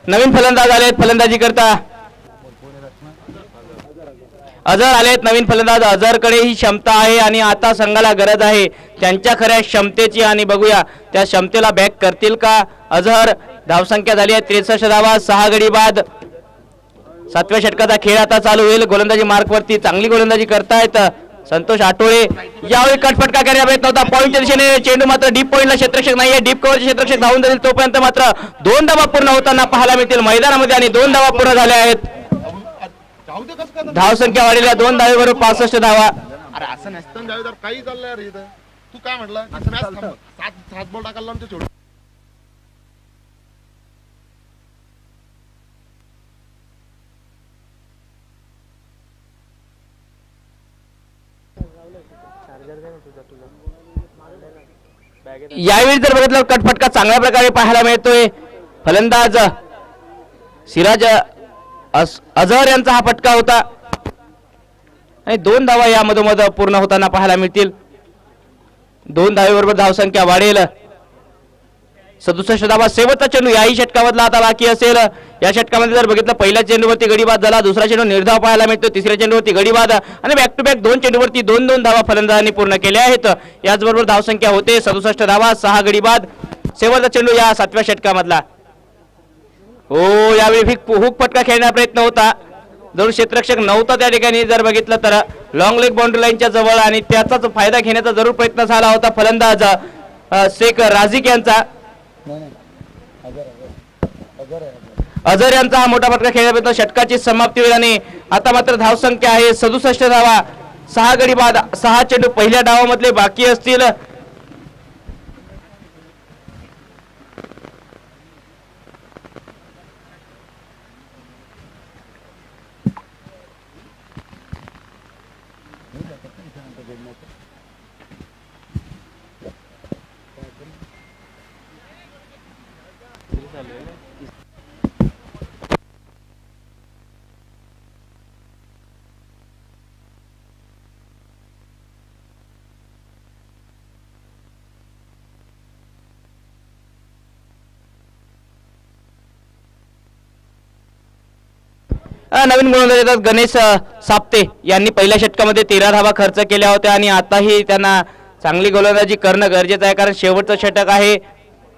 नवीन फलंदाज आलेत. फलंदाजी करता अझर आलेत. नवीन फलंदाज. अझरकडे ही क्षमता आहे आणि आता संघाला गरज आहे त्यांच्या खऱ्या क्षमतेची आणि बघूया त्या क्षमतेला बॅक करतील का अझर. धावसंख्या झाली आहे 63 धावा, 6 गडी बाद. 7व्या षटकाचा खेळ आता चालू होईल. गोलंदाजी मार्कवरती चांगली गोलंदाजी करतायत संतोष आठवळे. यावेळी कटफटका करण्याचा प्रयत्न होता पॉईंटच्या दिशेने. चेंडू मात्र डीप पॉईंटला क्षेत्ररक्षक नाहीये. डीप कव्हरचे क्षेत्ररक्षक धावून जाईल तोपर्यंत मात्र 2 धावा पूर्ण होताना पाहायला मिळतील मैदानामध्ये आणि 2 धावा पूर्ण झाल्या आहेत. धावसंख्या वाढलेल्या 2 धावेबरोबर 65 धावा. अरे असं नसतं जावेदार, काही चाललंय यार इथं. तू काय म्हटलं असं मॅच थांबव. सात बॉल टाकायला लावून ते सोडून. यावेळी जर बघितलं कटफटका चांगल्या प्रकारे पाहायला मिळतोय. फलंदाज सिराज अझहर यांचा हा फटका होता आणि 2 धावा या मधोमध पूर्ण होताना पाहायला मिळतील. 2 धावेबरोबर धावसंख्या वाढेल. 67 धावा. शेवटचा चेंडू याही षटकामधला आता बाकी असेल. या षटकामध्ये जर बघितलं पहिल्या चेंडूवरती गडी बाद झाला, दुसरा चेंडू निर्धाव पाहायला मिळतो, तिसऱ्या चेंडूवरती गडी बाद आणि बॅक टू बॅक 2 चेंडूवरती 2-2 धावा फलंदाजांनी पूर्ण केल्या आहेत. याचबरोबर धावसंख्या होते 67 धावा, 6 गडी बाद. शेवटचा चेंडू या 7व्या षटकामधला. हो, यावेळी हुक फटका खेळण्याचा प्रयत्न होता. जरूर क्षेत्ररक्षक नव्हता त्या ठिकाणी जर बघितलं तर लॉंग लेग बाउंड्री लाईनच्या जवळ आणि त्याचाच फायदा घेण्याचा जरूर प्रयत्न झाला होता फलंदाज शेख राझिक यांचा. अझर यांचा हा मोठा फटका खेळण्यापर्यंत षटकाची समाप्ती होईल आणि आता मात्र धावसंख्या आहे 67 धावा, 6 गडी बाद. 6 चेंडू पहिल्या डावामधले बाकी असतील. नवीन गोलंदाज येतात गणेश साप्ते यांनी पहिल्या षटकामध्ये 13 धावा खर्च केल्या होत्या आणि आताही त्यांना चांगली गोलंदाजी करणं गरजेचं आहे कारण शेवटचं षटक आहे.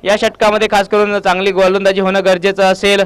या षटकामध्ये खास करून चांगली गोलंदाजी होणं गरजेचं असेल.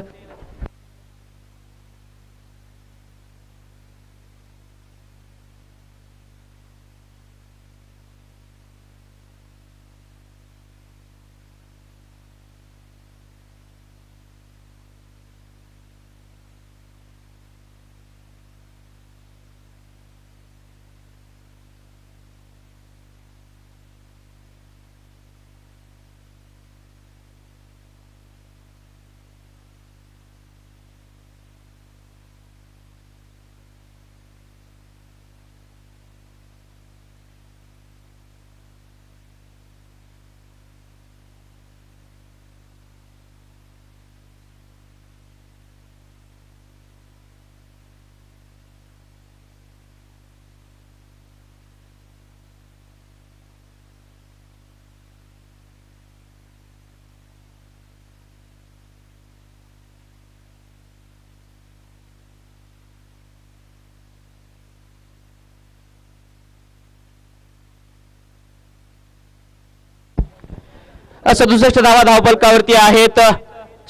सदुसष्ट धावा धावफलकावरती आहेत.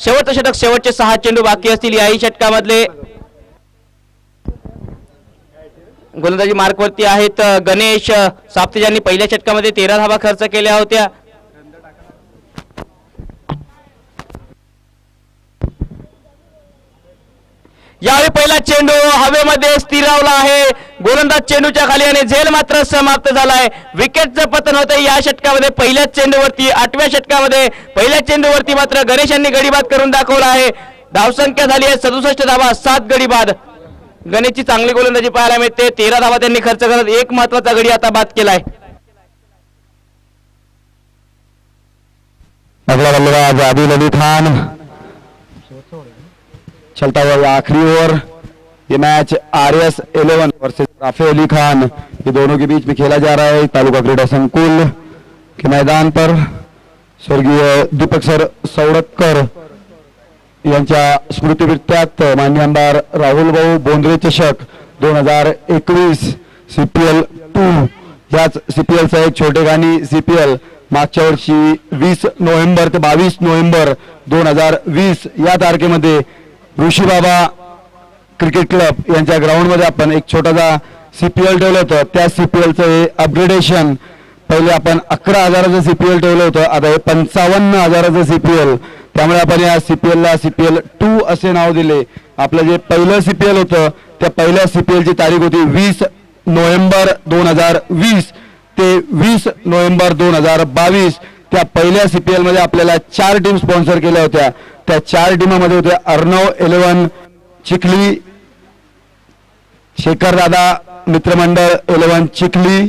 शेवटचं षटक, शेवटचे 6 चेंडू बाकी असतील याही षटकामधले. गोलंदाजी मार्कवरती आहेत गणेश साप्ते, ज्यांनी पहिल्या षटकामध्ये 13 धावा खर्च केल्या होत्या. यावेळी पहिला चेंडू हवेमध्ये स्थिरावला आहे. गोलंदाज चेंडूच्या खाली आणि झेल मात्र समाप्त झालाय. विकेटचं पतन होतं या षटकामध्ये पहिल्याच चेंडूवरती. 8व्या षटकामध्ये पहिल्या चेंडूवरती मात्र गणेश यांनी गडीबाद करून दाखवला आहे. धावसंख्या झाली आहे 67 धावा, 7 गडीबाद. गणेशची चांगली गोलंदाजी पाहायला मिळते. 13 धावा त्यांनी खर्च करत एक महत्वाचा गडी आता बाद केलाय. अगला बल्लेबाज आदिल अली खान. चलता हुआ आखिरी ओवर. ये match RS 11 versus Rafe Ali Khan, ये दोनों के बीच में खेला जा रहा है तालुका क्रीडा संकुल के मैदान पर. स्वर्गीय दीपक सर सौडतकर यांच्या स्मृतिप्रित्यात मान्य आमदार राहुल भाऊ बोंद्रे चषक 2021 CPL 2, याच CPLचा एक छोटेखानी CPL मागच्या वर्षी 20 नोव्हेंबर ते 22 नोव्हेंबर 2020 या तारखेमध्ये ऋषीबाबा क्रिकेट क्लब यांच्या ग्राउंडमध्ये आपण एक छोटासा CPL ठेवलं होतं. त्या CPLचं हे अपग्रेडेशन. पहिले आपण 11,000चं CPL ठेवलं होतं, आता हे 55,000चं CPL. त्यामुळे आपण या CPLला CPL 2 असे नाव दिले. आपलं जे पहिलं CPL होतं त्या पहिल्या CPLची तारीख होती 20 नोव्हेंबर 2020 ते 20 नोव्हेंबर 2022. त्या पहिल्या CPL मध्ये आपल्याला 4 टीम स्पॉन्सर केल्या होत्या. त्या 4 टीमामध्ये होत्या अर्णव 11 चिखली, शेखर दादा मित्रमंडळ 11 चिखली.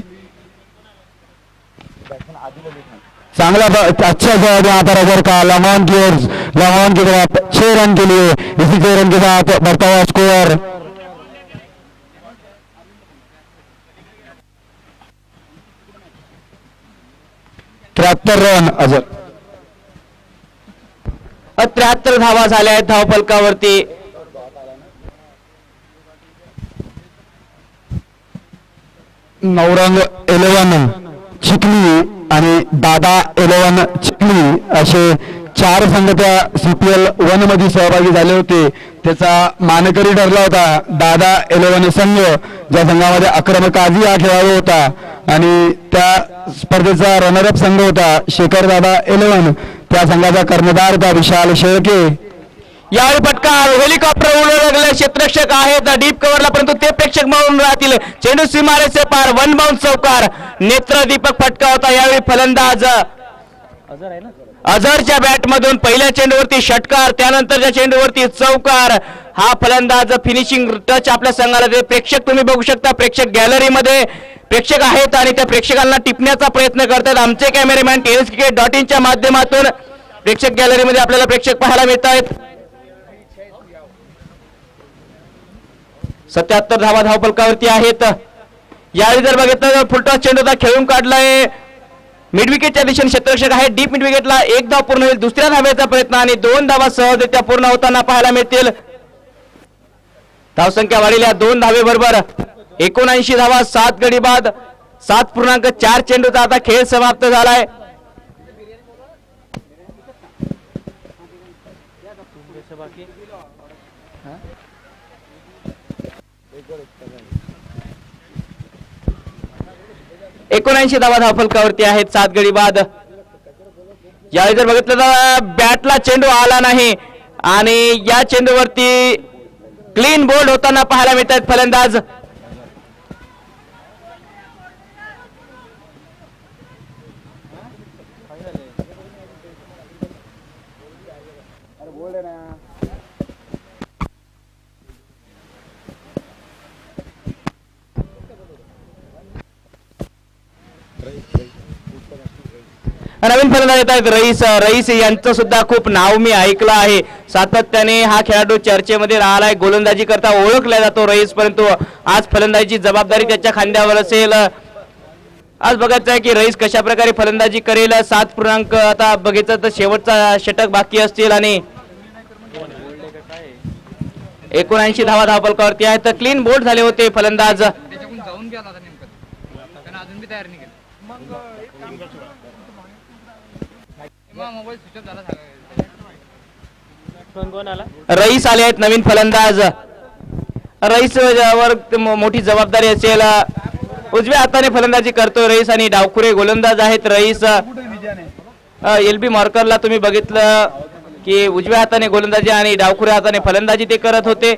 चांगला अच्छा आता रजर का लॉन्ग की तरफ 6 रन के लिए, इसी 6 रन के साथ बढ़ता हुआ स्कोर 73 रन. अजर 73 धावा झाल्या आहेत धावफलकावरती. नवरंग 11 चिखली आणि दादा 11 चिखली असे 4 संघ त्या CPL 1 मध्ये सहभागी झाले होते. त्याचा मानकरी ठरला होता दादा 11 संघ, ज्या संघामध्ये अक्रम काझी हा खेळाडू होता. आणि त्या स्पर्धेचा रनरअप संघ होता शेखर दादा 11. त्या संघाचा कर्णधार होता विशाल शेळके. यावेळी फटकार, हेलिकॉप्टर उडू लागले. क्षेत्ररक्षक आहेत डीप कव्हरला, परंतु ते प्रेक्षक म्हणून राहतील. चेंडू सीमारेचे पार, 1 बाउंड चौकार. नेत्रदीपक फटका होता. यावेळी फलंदाज अझरच्या बॅटमधून पहिल्या चेंडूवरती षटकार, त्यानंतरच्या चेंडूवरती चौकार. हा फलंदाज फिनिशिंग टच आपल्या संघाला देते. प्रेक्षक तुम्ही बघू शकता, प्रेक्षक गॅलरीमध्ये प्रेक्षक आहेत आणि त्या प्रेक्षकांना टिपण्याचा प्रयत्न करतात. आमचे कॅमेरामॅन TScricket.in च्या माध्यमातून प्रेक्षक गॅलरीमध्ये आपल्याला प्रेक्षक पाहायला मिळत आहेत. 77 धावा धावफलकावरती आहेत. यावेळी जर बघितलं तर फुलटॉस चेंडू खेळून काढलाय. मिड विकेटच्या दिशेने क्षेत्ररक्षक आहे. डीप मिड विकेटला 1 धाव पूर्ण होईल. दुसऱ्या धावेचा प्रयत्न आणि 2 धावा सहजरित्या पूर्ण होताना पाहायला मिळतील. धावसंख्या वाढलेल्या 2 धावेबरोबर 79 धावा, 7 गडी बाद. 7.4 चेंडूचा आता खेळ समाप्त झालाय. एकोणऐंशी धावा धावफलकावरती आहेत, 7 गडी बाद. यावेळी जर बघितलं तर बॅटला चेंडू आला नाही आणि या चेंडूवरती क्लीन बोल्ड होताना पाहायला मिळत आहेत फलंदाज. नवीन फलंदाज येत आहेत रईस यांचं सुद्धा खूप नाव मी ऐकलं आहे. सातत्याने हा खेळाडू चर्चेमध्ये राहिलाय. गोलंदाजी करता ओळखला जातो रईस, परंतु आज फलंदाजीची जबाबदारी त्याच्या खांद्यावर असेल. आज बघायचं आहे की रईस कशा प्रकारे फलंदाजी करेल. 7 आता बघितलं तर शेवटचा षटक बाकी असतील आणि 79 धावा धावफलकावरती आहेत. क्लीन बोल्ड झाले होते फलंदाज. जाऊन गेला होता नेमकं, अजून बी तयार नाही केली. मोबाईल स्विच ऑफ झाला. रईस आले आहेत नवीन फलंदाज. रईस वर मोठी जबाबदारी असेल. उजव्या हाताने फलंदाजी करतोय रईस आणि डावखुरे गोलंदाज आहेत रईस. एल बी मार्करला तुम्ही बघितलं की उजव्या हाताने गोलंदाजी आणि डावखुऱ्या हाताने फलंदाजी ते करत होते.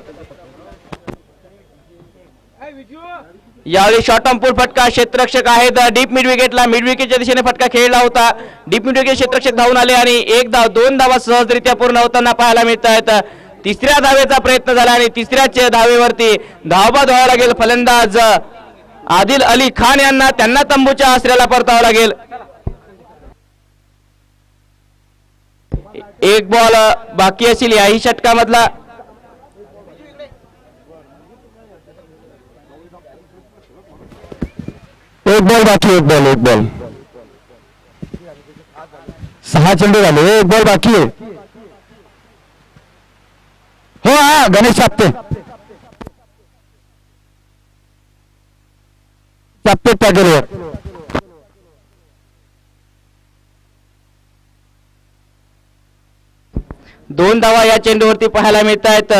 यावेळी शॉर्ट ऑन पूल फटका. क्षेत्ररक्षक आहेत डीप मिड विकेटला. मिड विकेटच्या दिशेने फटका खेळला होता. डीप मिड विकेट क्षेत्ररक्षक धावून आले आणि एक धाव 2 धावा सहजरित्या पूर्ण होताना पाहायला मिळत आहेत. तिसऱ्या धावेचा प्रयत्न झाला आणि तिसऱ्याच धावेवरती धावबाद व्हावं लागेल. फलंदाज आदिल अली खान यांना त्यांना तंबूच्या आसऱ्याला परतावं लागेल. एक बॉल बाकी असेल याही षटकामधला. एक बॉल बाकी, एक बॉल 6 चेंडू झाले, एक बॉल बाकी आहे. हो हा गणेश चापते टाकेलवर. 2 धावा या चेंडूवरती पाहायला मिळत आहेत.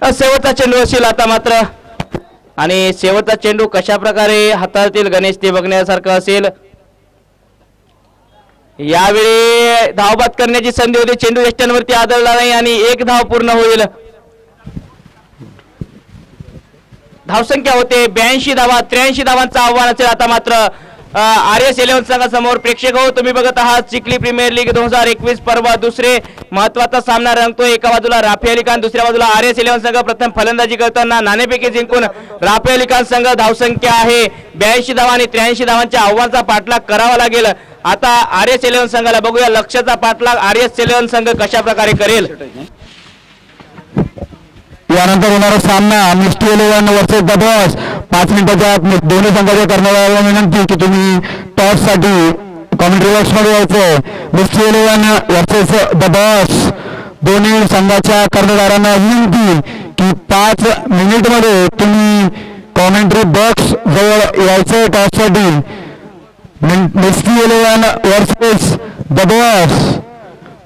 शेवटचा चेंडू असेल आता मात्र आणि शेवटचा चेंडू कशा प्रकारे हाताळतील गणेश ते बघण्यासारखं असेल. यावेळी धावबाद करण्याची संधी होती. चेंडू यष्ट्यांवरती आदळला नाही आणि एक धाव पूर्ण होईल. धावसंख्या होते 82 धावा. 83 धावांचं आव्हान असेल आता मात्र RS 11 संघासमोर. प्रेक्षक हो, तुम्ही बघत आहात चिखली प्रीमियर लीग 2021 पर्व दुसरे महत्वाचा सामना रंगतोय. एका बाजूला राफी अली खान, दुसऱ्या बाजूला RS 11 संघ. प्रथम फलंदाजी करताना नाणेफेकी जिंकून राफी अली खान संघ. धावसंख्या आहे 82 धावा आणि 83 धावांच्या आव्हानाचा पाठलाग करावा लागेल. आता RS 11 संघाला बघूया लक्ष्याचा पाठलाग RS 11 संघ कशा प्रकारे करेल. यानंतर होणारा सामना मिस्टी 11 वर्सेस द बॉस. 5 मिनिटाच्या आत दोन्ही संघाच्या करणाऱ्याला विनंती की तुम्ही टॉस साठी कॉमेंट्री बॉक्स मध्ये यायचंय. मिस्टी 11 वर्सेस द बॉस. दोन्ही संघाच्या कर्णधारांना विनंती की 5 मिनिट मध्ये तुम्ही कॉमेंट्री बॉक्स जवळ यायचंय टॉस साठी. मिस्टी 11 वर्सेस द बॉस.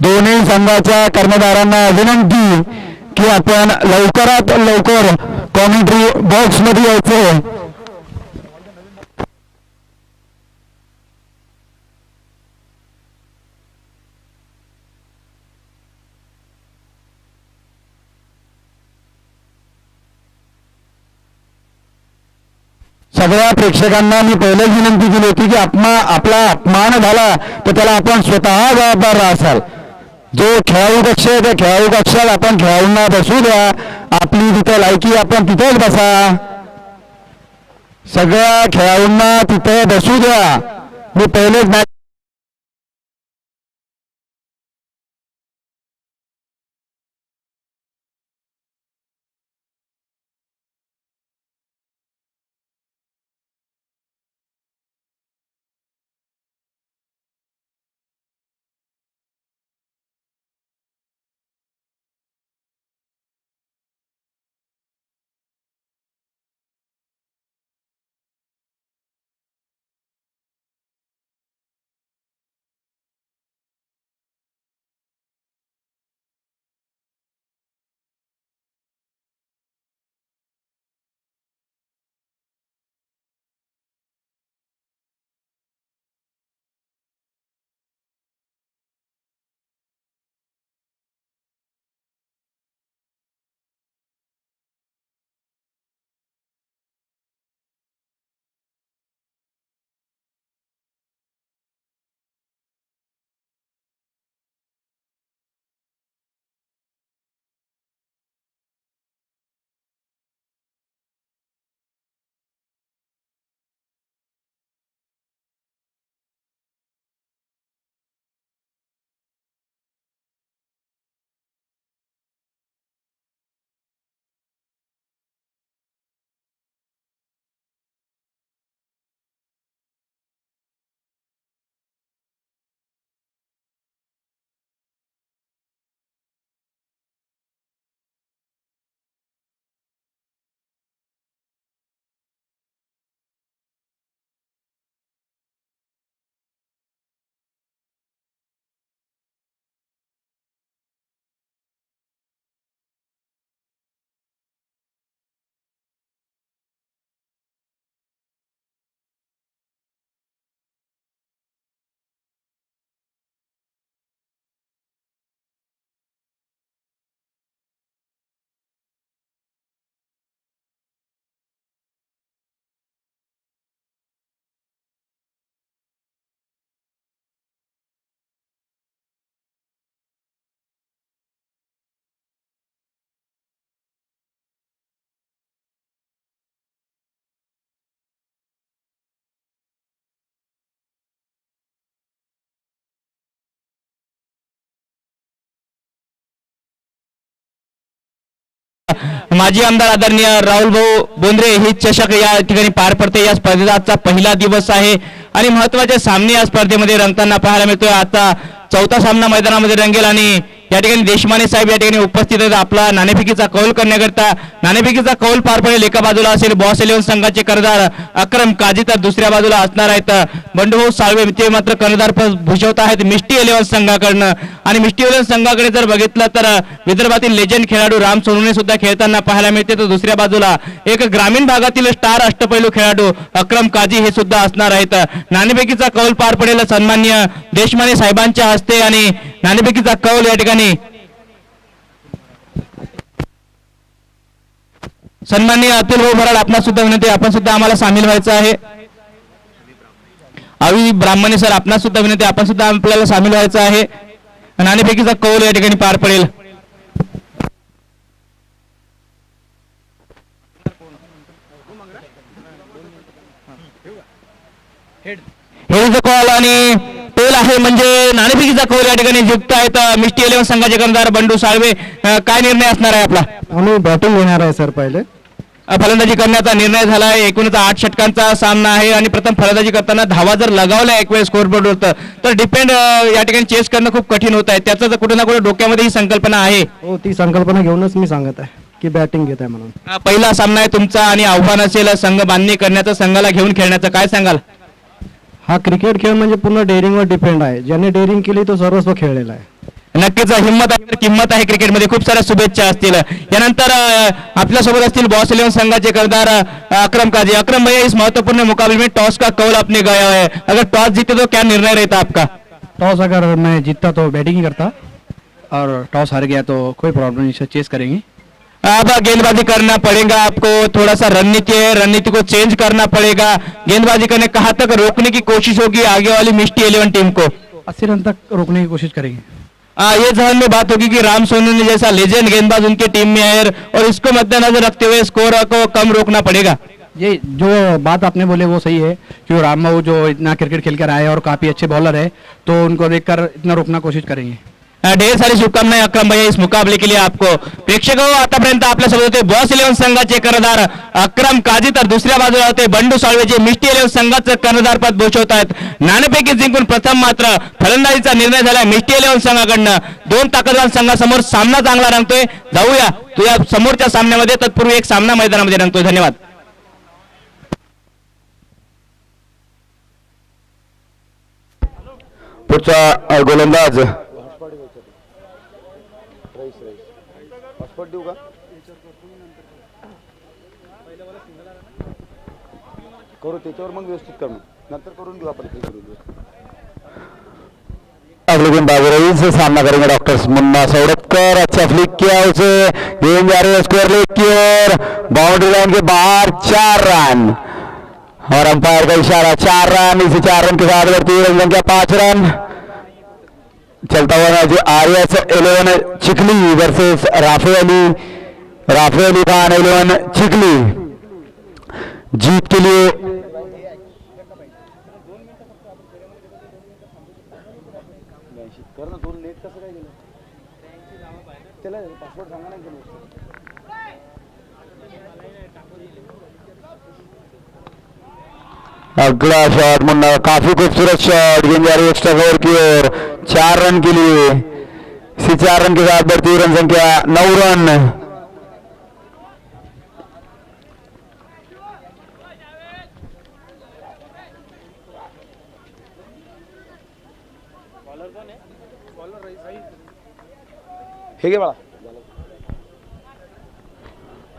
दोन्ही संघाच्या कर्णधारांना विनंती की आपण लवकरात लवकर कॉमेंट्री बॉक्स मध्ये यायचं. सगळ्या प्रेक्षकांना मी पहिलेच विनंती केली होती की आपला अपमान झाला तर त्याला आपण स्वतः जबाबदार राहाल. जो खेळाडू कक्ष आहे त्या खेळाडू कक्षात आपण खेळाडूंना बसू द्या. आपली तिथे लायकी आपण तिथेच बसा. सगळ्या खेळाडूंना तिथे बसू द्या. मी पहिलेच मॅच माजी आमदार आदरणीय राहुल भाऊ बोंद्रे ही चषक या ठिकाणी पार पडते. या स्पर्धेचा आजचा पहिला दिवस आहे आणि महत्त्वाचे सामने या स्पर्धेमध्ये रंगताना पाहायला मिळतोय. आता चौथा सामना मैदानामध्ये रंगेल आणि या ठिकाणी देशमाने साहेब या ठिकाणी उपस्थित आहेत. आपला नाणेफेकीचा कौल करण्याकरता नाणेफेकीचा कौल पार पडेल. एका बाजूला असेल बॉस 11 संघाचे कर्णधार अक्रम काजी, तर दुसऱ्या बाजूला असणार आहेत बंडूभाऊ साळवे. ते मात्र कर्णधार पद भूषवत आहेत मिष्टी 11 संघाकडनं. आणि मिष्टी 11 संघाकडे जर बघितलं तर विदर्भातील लेजंड खेळाडू राम सोनवणे सुद्धा खेळताना पाहायला मिळते. तर दुसऱ्या बाजूला एक ग्रामीण भागातील स्टार अष्टपैलू खेळाडू अक्रम काजी हे सुद्धा असणार आहेत. नाणेफेकीचा कौल पार पडेल सन्माननीय देशमाने साहेबांच्या हस्ते आणि नाणेफेकीचा कौल या ठिकाणी सन्माननीय अतुल भाऊ भराड आपणास सुद्धा विनंती, आपण सुद्धा आम्हाला सामील व्हायचं आहे. अवी ब्राह्मणे सर आपणास सुद्धा विनंती, आपण सुद्धा आपल्याला सामील व्हायचं आहे. नाणेफेकीचा कौल या ठिकाणी पार पडेल. हेच कॉल आणि टोल आहे म्हणजे नाणेफेकीचा कौल या ठिकाणी जिंकत आहेत मिष्टी 11 संघाचे कर्णधार बंडू साळवे. काय निर्णय असणार आहे आपला? आम्ही बॅटिंग घेणार आहे सर. पहिले फलंदाजी करण्याचा निर्णय झाला आहे. एकूणच 8 षटकांचा सामना आहे आणि प्रथम फलंदाजी करताना धावा जर लगावल्या एक वेळ स्कोरबोर्डवर तर डिपेंड या ठिकाणी चेस करणं खूप कठीण होत आहे. त्याचं जर कुठे ना कुठे डोक्यामध्ये ही संकल्पना आहे. हो, ती संकल्पना घेऊनच मी सांगत आहे की बॅटिंग घेत आहे म्हणून. पहिला सामना आहे तुमचा आणि आव्हान असेल संघ बांधणी करण्याचं, संघाला घेऊन खेळण्याचं. काय सांगाल? हा क्रिकेट खेळ म्हणजे पूर्ण डेअरिंगवर डिपेंड आहे. ज्याने डेअरिंग केली तो सर्वस्व खेळलेला आहे. नक्कीच हिंमत आहे, किंमत आहे क्रिकेटमध्ये. खूप साऱ्या शुभेच्छा असतील. यानंतर आपल्यासोबत असतील बॉस 11 संघाचे कर्णधार अक्रम काजी. अक्रम भैया, इस महत्वपूर्ण मुकाबले में टॉस का कौल अपने गया है, अगर टॉस जीते तो क्या निर्णय रहता आपका? टॉस अगर मैं जीतता तो बैटिंग ही करता और टॉस हार गया तो कोई प्रॉब्लम नहीं, चेस करेंगे. अब गेंदबाजी करना पड़ेगा आपको, थोड़ा सा रणनीति है, रणनीति को चेंज करना पड़ेगा. गेंदबाजी करने कहाँ तक रोकने की कोशिश होगी आगे वाली मिष्टी 11 टीम को? 80 रन तक रोकने की कोशिश करेंगे. ये जहन में बात होगी कि राम सोनू जैसा लेजेंड गेंदबाज उनके टीम में है और इसको मद्देनजर रखते हुए स्कोर को कम रोकना पड़ेगा. ये जो बात आपने बोले वो सही है कि राम बाबू जो इतना क्रिकेट खेल कर आए और काफी अच्छे बॉलर है, तो उनको देखकर इतना रोकना कोशिश करेंगे. ढेर सारी शुभकामनाएं अक्रम भैया इस मुकाबले के लिए आपको. प्रेक्षक आतापर्यंत आपल्यासोबत होते बॉस 11 संघाचे कर्णधार अक्रम काजी, तर दुसऱ्या बाजूला होते बंडू साळवे जे मिष्टी 11 संघाचं कर्णधार पद भूषवत आहेत. नाणेफेकी जिंकून प्रथम मात्र फलंदाजीचा निर्णय झाला मिष्टी 11 संघाकडनं. 2 ताकदवान संघासमोर सामना चांगला रंगतोय. जाऊया तुझ्या समोरच्या सामन्यामध्ये, तत्पूर्वी एक सामना मैदानामध्ये रंगतोय. धन्यवाद. पुढचा गोलंदाज देऊ का? करू त्याच्यावर मग व्यवस्थित करू, नंतर करून देऊ आपण. अगले गेंदबाज रईस से सामना करेंगे डॉक्टर मुन्ना सौड़तकर. अच्छा फ्लिक किया उसे, गेंद जा रही है स्क्वायर लेग की ओर, बाउंड्री लाइन के बाहर 4 रन और अंपायर का इशारा 4 रन. इसी 4 रन के साथ बढ़ती रन संख्या 5 रन. चलता हुआ match RS 11 Chikhli versus Rafe Ali Khan 11 Chikhli. जीत के लिए अगला शॉट मुन्ना, काफी खूबसूरत शॉट. गेंद जा रही है एक्स्ट्रा कवर की ओर 4 रन के लिए. इसी 4 रन के साथ बढ़ती रन संख्या 9 रन.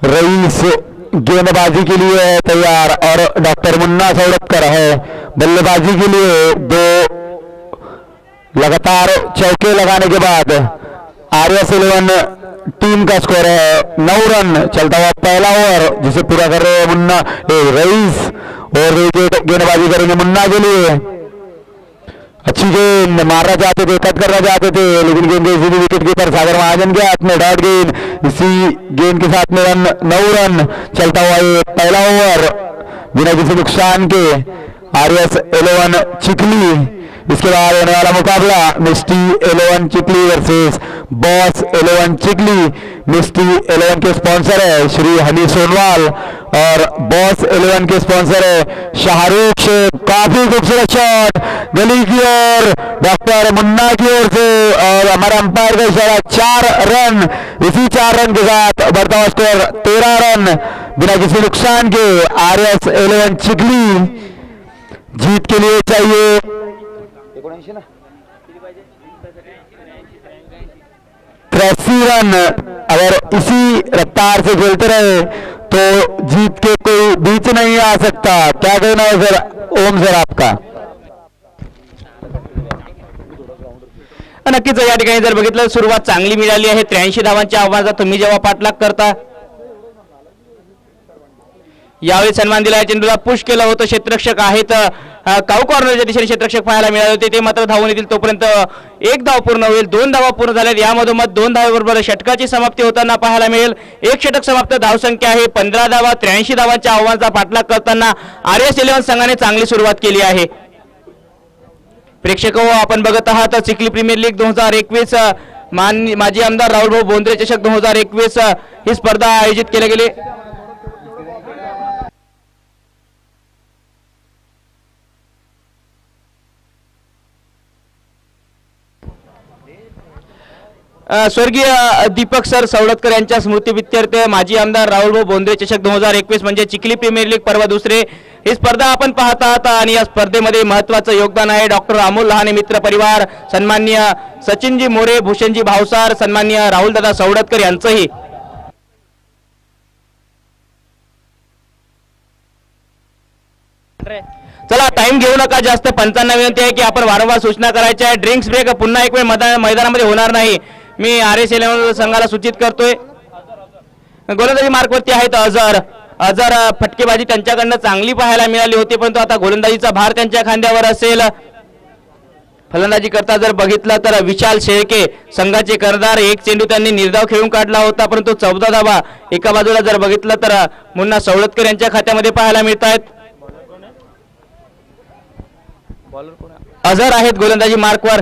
रईस गेंदबाजी के लिए है तैयार और डॉक्टर मुन्ना सौड़तकर है बल्लेबाजी के लिए. 2 लगातार चौके लगाने के बाद आरएस 11 टीम का स्कोर है 9 रन. चलता हुआ पहला ओवर जिसे पूरा कर रहे हैं मुन्ना रईस और गेंदबाजी करेंगे मुन्ना के लिए. अच्छी गेंद मारना चाहते थे, कट करना चाहते थे, लेकिन गेंद इसी विकेट कीपर सागर महाजन के हाथ में. डॉट गेंद, इसी गेंद के साथ में रन 9 रन. चलता हुआ ये पहला ओवर बिना किसी नुकसान के आरएस 11 चिखली इसके बाद होने वाला मुकाबला मिस्टी 11 चिकली वर्सेस बॉस 11 चिकली। मिस्टी 11 के स्पॉन्सर है श्री हनी सोनवाल और बॉस 11 के स्पॉन्सर है शाहरुख शेख। काफी खूबसूरत शॉट गली की ओर डॉक्टर मुन्ना की ओर से और हमारे अंपायर का इशारा 4 रन। इसी 4 रन के साथ बढ़ता हुआ स्कोर 13 रन बिना किसी नुकसान के RS 11 चिकली जीत के लिए चाहिए 83 रन। अगर इसी रफ्तार से खेलते रहे तो जीत के कोई बीच नहीं आ सकता। क्या कहना है सर ओम सर आपका? नक्कीच या ठिकाणी जर बघितलं सुरुवात चांगली मिळाली आहे 83 धावांच्या आव्हानाचा तुम्ही जेव्हा पाठलाग करता यावेळी सन्मान दिला चेंडूला पुश केलं होतं क्षेत्ररक्षक आहेत काऊ कॉर्नरच्या दिशेने क्षेत्ररक्षक पाहायला मिळाले होते ते मात्र धावून येतील तोपर्यंत एक धाव पूर्ण होईल 2 धावा पूर्ण झाल्यात यामधोमध 2 धावेबरोबर षटकाची समाप्ती होताना पाहायला मिळेल एक षटक समाप्त धावसंख्या आहे 15 धावा 83 धावांच्या आव्हानाचा पाठलाग करताना RS 11 संघाने चांगली सुरुवात केली आहे। प्रेक्षक आपण बघत आहात चिखली प्रीमियर लीग 2021 माजी आमदार राहुल भाऊ बोंद्रे चषक 2021 ही स्पर्धा आयोजित केली गेली। स्वर्गीय दीपक सर सवडतकर यांच्या स्मृतीप्रित्यर्थ माजी आमदार राहुल भाऊ बोंद्रे चषक 2021 म्हणजे चिखली प्रीमियर लीग पर्व दुसरे ही स्पर्धा आपण पाहत आहात आणि या स्पर्धेमध्ये महत्त्वाचं योगदान आहे डॉक्टर अमोल लहाने मित्र परिवार सन्माननीय सचिनजी मोरे भूषणजी भावसार सन्माननीय राहुल दादा सवडतकर यांचंही। चला टाइम घेऊ नका जास्त पंचांना विनंती आहे की आपण वारंवार सूचना करायच्या आहे ड्रिंक्स ब्रेक पुन्हा एक वेळ मैदानामध्ये होणार नाही। मी RS 11 संघाला सूचित करतोय गोलंदाजी मार्कवरती आहेत अजर फटकेबाजी त्यांच्याकडनं चांगली पाहायला मिळाली होती परंतु आता गोलंदाजीचा भार त्यांच्या खांद्यावर असेल। फलंदाजी करता जर बघितलं तर विशाल शेळके संघाचे कर्णधार एक चेंडू त्यांनी निर्धाव खेळून काढला होता परंतु 14 धावा एका बाजूला जर बघितलं तर मुन्ना सवडतकर यांच्या खात्यामध्ये पाहायला मिळत आहेत। अझर आहेत गोलंदाजी मार्कवर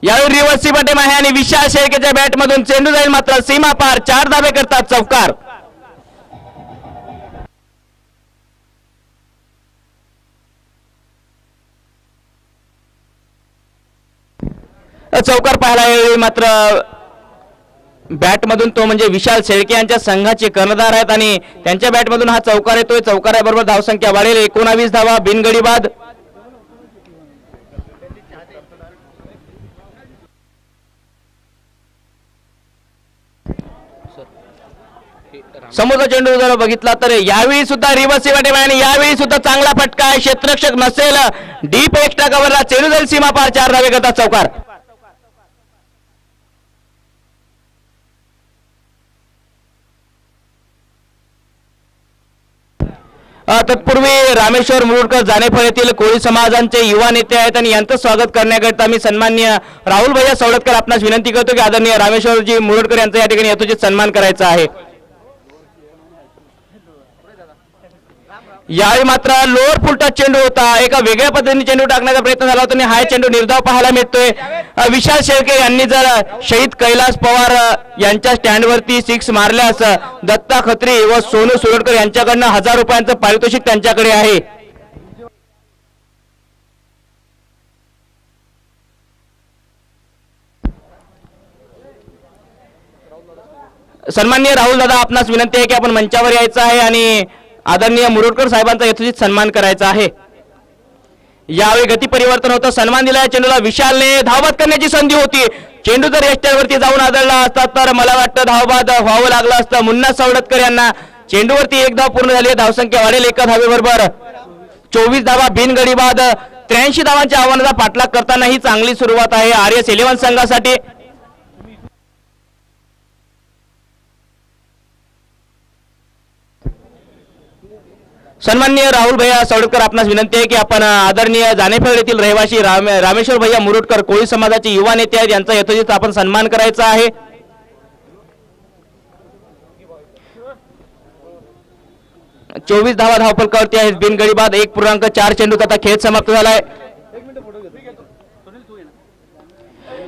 यावेळी रिव्हर्स सीमा आहे आणि विशाल शेळकेच्या बॅट मधून चेंडू जाईल मात्र सीमा पार 4 धावे करतात चौकार। चौकार पाहायला यावेळी मात्र बॅट मधून तो म्हणजे विशाल शेळके यांच्या संघाचे कर्णधार आहेत आणि त्यांच्या बॅट मधून हा चौकार येतोय चौकाराबरोबर धावसंख्या वाढेल 19 धावा बिनगडी बाद। समोरचा चेंडू जर बघितला तर यावेळी सुद्धा रिव्हर्स सीमा आणि यावेळी सुद्धा चांगला फटका आहे क्षेत्ररक्षक नसेल डीप एक्स्ट्रा कव्हरला चेंडू जाईल सीमा पार 4 धावे करतात चौकार। तत्पूर्वी रामेश्वर मुरुडकर जानेफळ येथील कोळी समाजांचे युवा नेते आहेत आणि यांचं स्वागत करण्याकरिता मी सन्माननीय राहुल भैया सवडतकर आपणास विनंती करतो की आदरणीय रामेश्वरजी मुरुडकर यांचा या ठिकाणी यथोचित सन्मान करायचा आहे। यावेळी मात्र लोअर फुलटा चेंडू होता एका वेगळ्या पद्धतीने चेंडू टाकण्याचा प्रयत्न झाला होता आणि हा चेंडू निर्धाव पाहायला मिळतोय। विशाल शेळके यांनी जर शहीद कैलास पवार यांच्या स्टँडवरती 6 मारल्यास दत्ता खत्री व सोनू सुरडकर यांच्याकडनं 1000 रुपयांचं पारितोषिक त्यांच्याकडे आहे। सन्माननीय राहुल दादा आपणास विनंती आहे की आपण मंचावर यायचं आहे आणि आदरणीय मुरुडकर साहेबांचा यथोचित सन्मान करायचा आहे। यावेळी गती परिवर्तन होतं सन्मान दिला चेंडूला विशालने धावबाद करण्याची संधी होती चेंडू जर यष्टरवरती जाऊन आदळला असता तर मला वाटतं धावबाद व्हावं लागलं असतं मुन्ना सवडतकर यांना। चेंडूवरती 1 धाव पूर्ण झाली धावसंख्या वाढेल 1 धावेबरोबर 24 धावा बिनगडी बाद 83 धावांच्या आव्हानाचा पाठलाग करताना ही चांगली सुरुवात आहे RS 11 संघासाठी। सन्माननीय राहुल भैया सवडकर आपणास विनंती आहे की आपण आदरणीय जानेफळ येथील रहिवासी रामेश्वर भैया मुरुडकर कोळी समाजाचे युवा नेते आहेत यांचा यथोचित आपण सन्मान करायचा आहे। 24 धावा धावफलकावरती आहेत बिनगडी बाद 1.4 चेंडूचा आता खेळ समाप्त झालाय.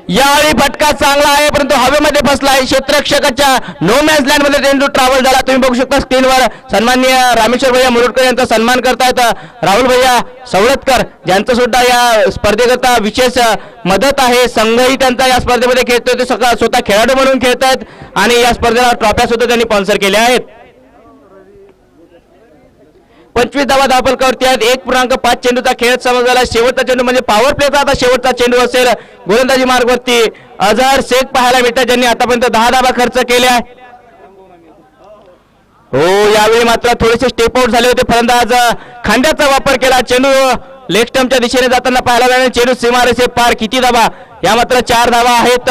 यावेळी फटका चांगला आहे परंतु हवेमध्ये बसलाय. क्षेत्ररक्षकाच्या नो मॅन्स लँड मध्ये चेंडू ट्रॅव्हल झाला. तुम्ही बघू शकता स्क्रीनवर सन्माननीय रामेश्वर भैया मुरुडकर यांचा सन्मान करतायत राहुल भैया सवलतकर, ज्यांचं सुद्धा या स्पर्धेकरता विशेष मदत आहे. संघही त्यांचा या स्पर्धेमध्ये खेळतोय, ते स्वतः खेळाडू म्हणून खेळतायत आणि या स्पर्धेला ट्रॉफ्या सुद्धा त्यांनी स्पॉन्सर केल्या आहेत. 25 धावा धावफलकावरती आहेत. 1.5 चेंडूचा खेळ समाप्त झाला. शेवटचा चेंडू म्हणजे पॉवर प्लेचा आता शेवटचा चेंडू असेल. गोलंदाजी मार्गवरती अझहर शेख पाहायला मिळतात, ज्यांनी आतापर्यंत 10 धावा खर्च केल्या. हो, यावेळी मात्र थोडेसे स्टेप आउट झाले होते. फलंदाज खांद्याचा वापर केला. चेंडू लेग स्टंपच्या दिशेने जाताना पाहायला मिळाला. चेंडू सीमारेषे पार. किती धावा? या मात्र 4 धावा आहेत.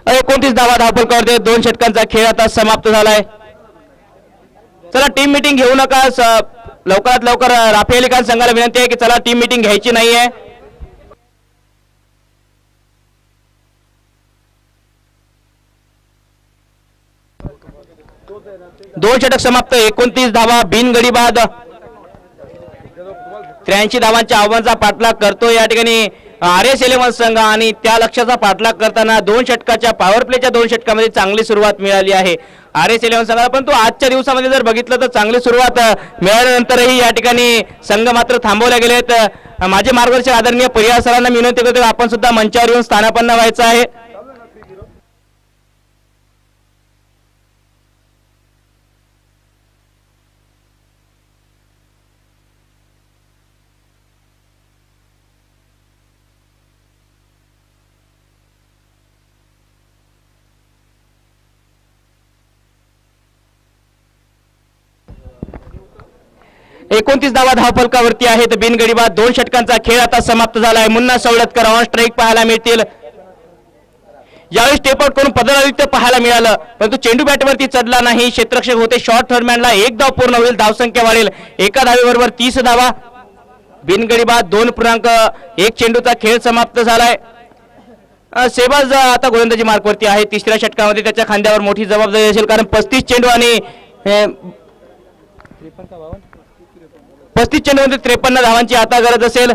आणि 29 धावा धावफलकावरती 2 षटकांचा खेळ आता समाप्त झालाय. चला टीम मीटिंग घेऊ नका. लवकरात लवकर राफेल अली खान संघाला विनंती आहे की चला टीम मीटिंग घ्यायची नाहीये. दोन षटक समाप्त. 29 धावा बिनगडी बाद. 83 धावांच्या आव्हानाचा पाठलाग करतो या ठिकाणी RS11 संघ आणि त्या लक्ष्याचा पाठलाग करताना 2 षटकाच्या पॉवर प्लेच्या 2 षटकामध्ये चांगली सुरुवात मिळाली आहे RS11 संघाला. परंतु आजच्या दिवसामध्ये जर बघितलं तर चांगली सुरुवात मिळाल्यानंतरही या ठिकाणी संघ मात्र थांबवले गेलेत. माझे मार्गदर्शक आदरणीय परिहार सरांना मी विनंती करतो आपण सुद्धा मंचावर येऊन स्थानापन्न व्हायचं आहे. एकोणतीस धावा धावफलकावरती आहेत बिनगडी बाद. 2 षटकांचा खेळ आता समाप्त झाला आहे. मुन्ना सवलतकर ऑन स्ट्राईक पाहायला मिळतील. यावेळी स्टेप आउट करून पदरादित्य पाहायला मिळालं परंतु चेंडू बॅटवरती चढला नाही. क्षेत्ररक्षक होते. शॉर्ट थर्डमॅनला 1 धाव पूर्ण होईल. धावसंख्या वाढेल. एका धावेबरोबर 30 धावा. बिनगडी बाद 2.1 चेंडूचा खेळ समाप्त झालाय. सेबाज आता गोलंदाजी मार्कवरती आहे. तिसऱ्या षटकामध्ये त्याच्या खांद्यावर मोठी जबाबदारी असेल कारण 35 चेंडू आणि 35 चेंडूमध्ये 53 धावांची आता गरज असेल.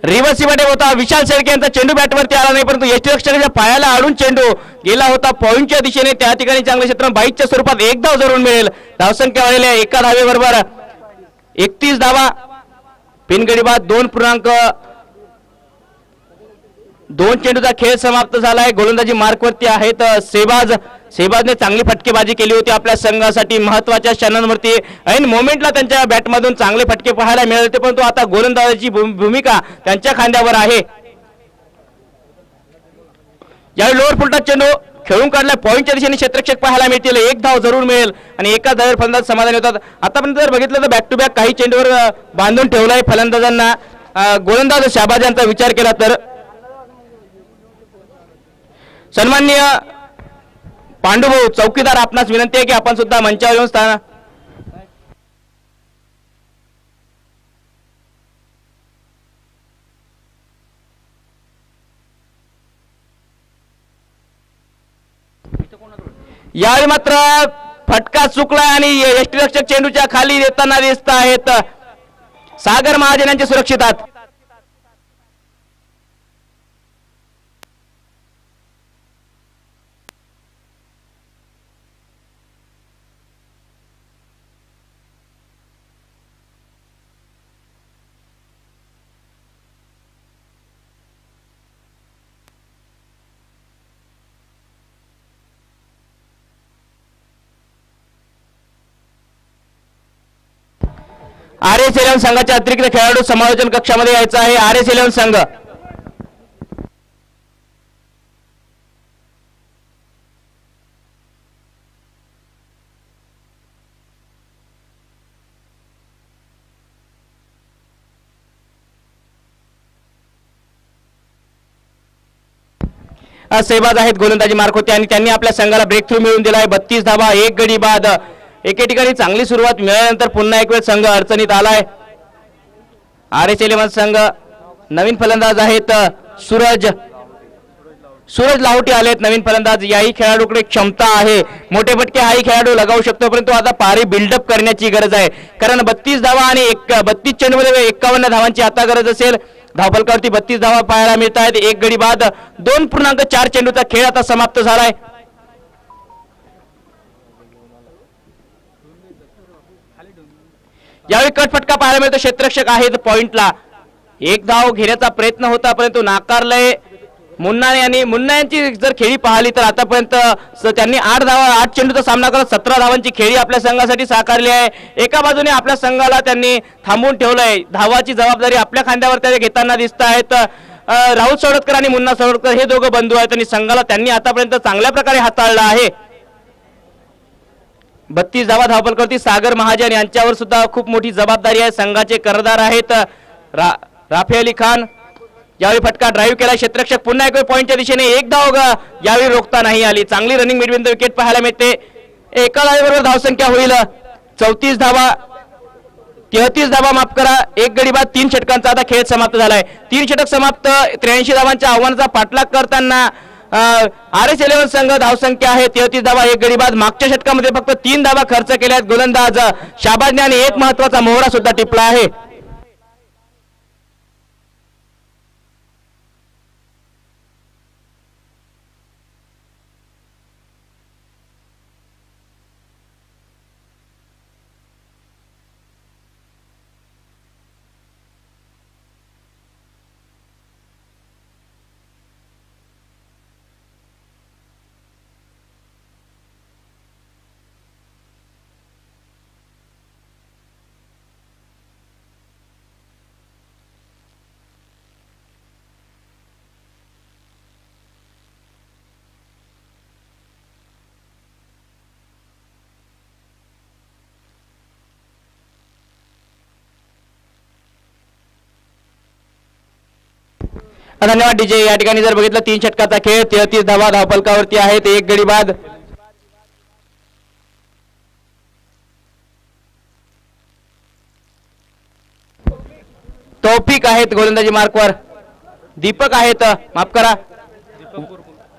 रिव्हर्सिमध्ये होता विशाल शेळके यांचा चेंडू बॅटवरती आला नाही परंतु यष्टीरक्षकाच्या पायाला आडून चेंडू गेला होता पॉइंटच्या दिशेने. त्या ठिकाणी चांगले क्षेत्र 22च्या स्वरूपात 1 धाव जरूर मिळेल. धावसंख्या वाढलेली आहे. एका धावेबरोबर 31 धावा. बिनगडी बाद 2 चेंडूचा खेळ समाप्त झालाय. गोलंदाजी मार्कवरती आहेत सेबाजने चांगली फटकेबाजी केली होती आपल्या संघासाठी महत्वाच्या क्षणांवरती. ऐन मोमेंटला त्यांच्या बॅटमधून चांगले फटके पाहायला मिळाले परंतु आता गोलंदाजाची भूमिका त्यांच्या खांद्यावर आहे. यावेळी लोअर फुलटा चेंडू खेळून काढलाय. पॉइंटच्या दिशेने क्षेत्ररक्षक पाहायला मिळतील. 1 धाव जरूर मिळेल आणि एका धावेवर फलंदाज समाधानी होतात. आतापर्यंत जर बघितलं तर बॅक टू बॅक काही चेंडूवर बांधून ठेवलाय फलंदाजांना. गोलंदाज शाबाज यांचा विचार केला तर सन्माननीय पांडुभाऊ चौकीदार आपणास विनंती आहे की आपण सुद्धा मंचावर येऊन स्थान. यावेळी मात्र फटका चुकला आणि यष्टीरक्षक चेंडूच्या खाली देताना दिसत आहेत. सागर महाजन यांचे सुरक्षित हात. RS11 संघाच्या अतिरिक्त खेळाडू समालोचन कक्षामध्ये यायचं आहे. RS11 संघ सेहबाज आहेत गोलंदाजी मार्क होते आणि त्यांनी आपल्या संघाला ब्रेक थ्रू मिळवून दिला आहे. 32 धावा, एक गडी बाद. एके ठिकाणी चांगली सुरुवात मिळाल्यानंतर पुन्हा एक वेळ संघ अडचणीत आलाय. RS 11 संघ नवीन फलंदाज आहेत सूरज लाहोटी आलेत नवीन फलंदाज. याही खेळाडूकडे क्षमता आहे, मोठे फटके हाही खेळाडू लगावू शकतो, परंतु आता पारी बिल्डअप करण्याची गरज आहे. कारण 32 धावा आणि 32 चेंडूमध्ये 51 धावांची आता गरज असेल. धावफलकावरती 32 धावा पाहायला मिळत आहेत. एक गडी बाद. 2.4 चेंडूचा खेळ आता समाप्त झालाय. यावेळी कट फटका पाहायला मिळतो. क्षेत्ररक्षक आहेत पॉइंटला. एक धाव घेण्याचा प्रयत्न होता परंतु नाकारलंय मुन्ना यांनी. मुन्ना यांची जर खेळी पाहिली तर आतापर्यंत त्यांनी 8 चेंडूचा सामना करत 17 धावांची खेळी आपल्या संघासाठी साकारली आहे. एका बाजूने आपल्या संघाला त्यांनी थांबवून ठेवलंय. धावाची जबाबदारी आपल्या खांद्यावर ते घेताना दिसत आहेत. राहुल सवडतकर आणि मुन्ना सवडतकर हे दोघं बंधू आहेत आणि संघाला त्यांनी आतापर्यंत चांगल्या प्रकारे हाताळलं आहे. 32 धावा धावफलकावरती सागर महाजन यांच्यावर सुद्धा खूप मोठी जबाबदारी आहे. संघाचे कर्णधार आहेत राफी अली खान. यावेळी फटका ड्राईव्ह केला. क्षेत्ररक्षक पुन्हा एक पॉईंटच्या दिशेने एक धाव यावेळी रोखता नाही आली. चांगली रनिंग मिडविन विकेट पाहायला मिळते. एका धावेबरोबर धावसंख्या होईल 34 धावा, 33 धावा माफ करा. एक गडी बाद. 3 षटकांचा आता खेळ समाप्त झालाय. 3 षटक समाप्त. 83 धावांच्या आव्हानाचा पाठलाग करताना RS 11 संघ धावसंख्या आहे 33 धावा, एक गडी बाद. मागच्या षटकामध्ये फक्त 3 धावा खर्च केल्यात गोलंदाज शाबाजने आणि एक महत्वाचा मोहरा सुद्धा टिपला आहे. धन्यवाद डीजे. या ठिकाणी जर बघितलं 3 षटकाचा खेळ, 33 धावा धावफलकावरती आहेत, एक गडी बाद. तौफिक आहेत गोलंदाजी मार्कवर. दीपक आहेत, माफ करा,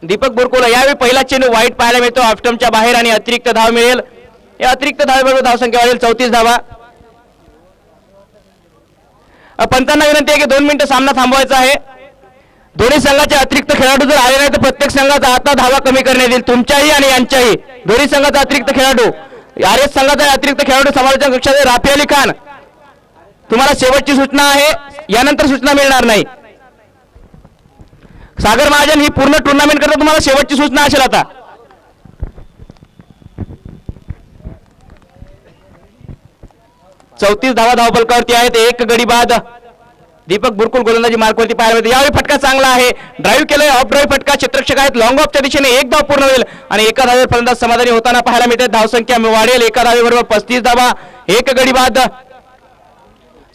दीपक बुरकुल. यावेळी पहिला चेंडू वाईट पाहायला मिळतो ऑफस्टंपच्या बाहेर आणि अतिरिक्त धाव मिळेल. या अतिरिक्त धावेबरोबर धावसंख्या वाढेल 34 धावा. पंचांना विनंती आहे की 2 मिनिटं सामना थांबवायचा आहे. दोन्ही संघाचे अतिरिक्त खेळाडू जर आले नाही तर प्रत्येक संघाचा आता धावा कमी करण्यात येईल, तुमच्याही आणि यांच्याही. दोन्ही संघाचा अतिरिक्त खेळाडू, RS संघाचा अतिरिक्त खेळाडू समालोचन कक्षात राफी अली खान. तुम्हाला शेवटची सूचना आहे, यानंतर सूचना मिळणार नाही. सागर महाजन, ही पूर्ण टुर्नामेंट करता तुम्हाला शेवटची सूचना असेल आता. चौतीस धावा धावफलकावरती आहेत, एक गडी बाद. दीपक बुरकुल गोलंदाजी मार्कवरती पाहायला मिळते. यावेळी फटका चांगला आहे, ड्राईव्ह केलंय, ऑफ ड्राईव्ह फटका. क्षेत्ररक्षक आहेत लॉंग ऑफच्या दिशेने, एक धाव पूर्ण होईल आणि एका धावेवर फलंदाज समाधानी होताना पाहायला मिळते. धावसंख्या वाढेल एका धावेबरोबर 35 धावा, एक गडी बाद.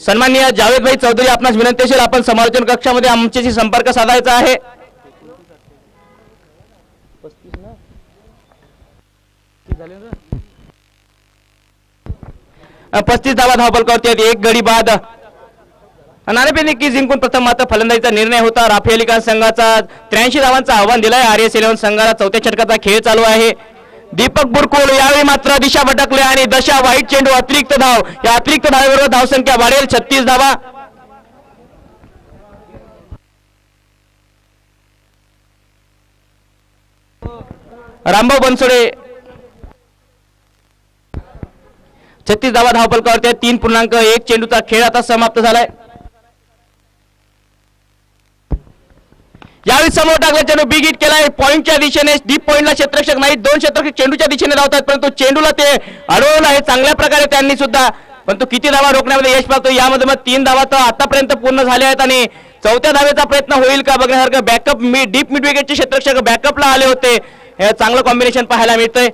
सन्माननीय जावेदभाई चौधरी, आपणास विनंती असेल आपण समालोचन कक्षामध्ये आमच्याशी संपर्क साधायचा आहे. 35 धावा धावफलकावरती आहेत, एक गडी बाद. नाणेफेक जिंकून प्रथम मात्र फलंदाजीचा निर्णय होता. राफी अली खान संघाचा 83 धावांचं आव्हान दिलंय. RS 11 संघाला चौथ्या षटकाचा खेळ चालू आहे. दीपक बुरकुल यावेळी मात्र दिशा भटकले आणि दशा वाईट चेंडू, अतिरिक्त धाव. या अतिरिक्त धावेबरोबर धावसंख्या वाढेल 36 धावा. रामभाऊ बनसोडे 36 धावा धावफलकावरती 3.1 चेंडूचा खेळ आता समाप्त झालाय. यावेळी समोर टाकला चेंडू, बिग हिट केलाय पॉइंटच्या दिशेने. डीप पॉइंटला क्षेत्ररक्षक नाही, 2 क्षेत्ररक्षक चेंडूच्या दिशेने धावतात, परंतु चेंडूला ते अडवलं आहे चांगल्या प्रकारे त्यांनी सुद्धा. परंतु किती धावा रोखण्यामध्ये यश पाहतो. यामध्ये मग 3 धावा तर आतापर्यंत पूर्ण झाल्या आहेत आणि चौथ्या धावेचा प्रयत्न होईल का बघण्यासारखं. बॅकअप डीप मिड विकेटचे क्षेत्ररक्षक बॅकअपला आले होते. हे चांगलं कॉम्बिनेशन पाहायला मिळतंय.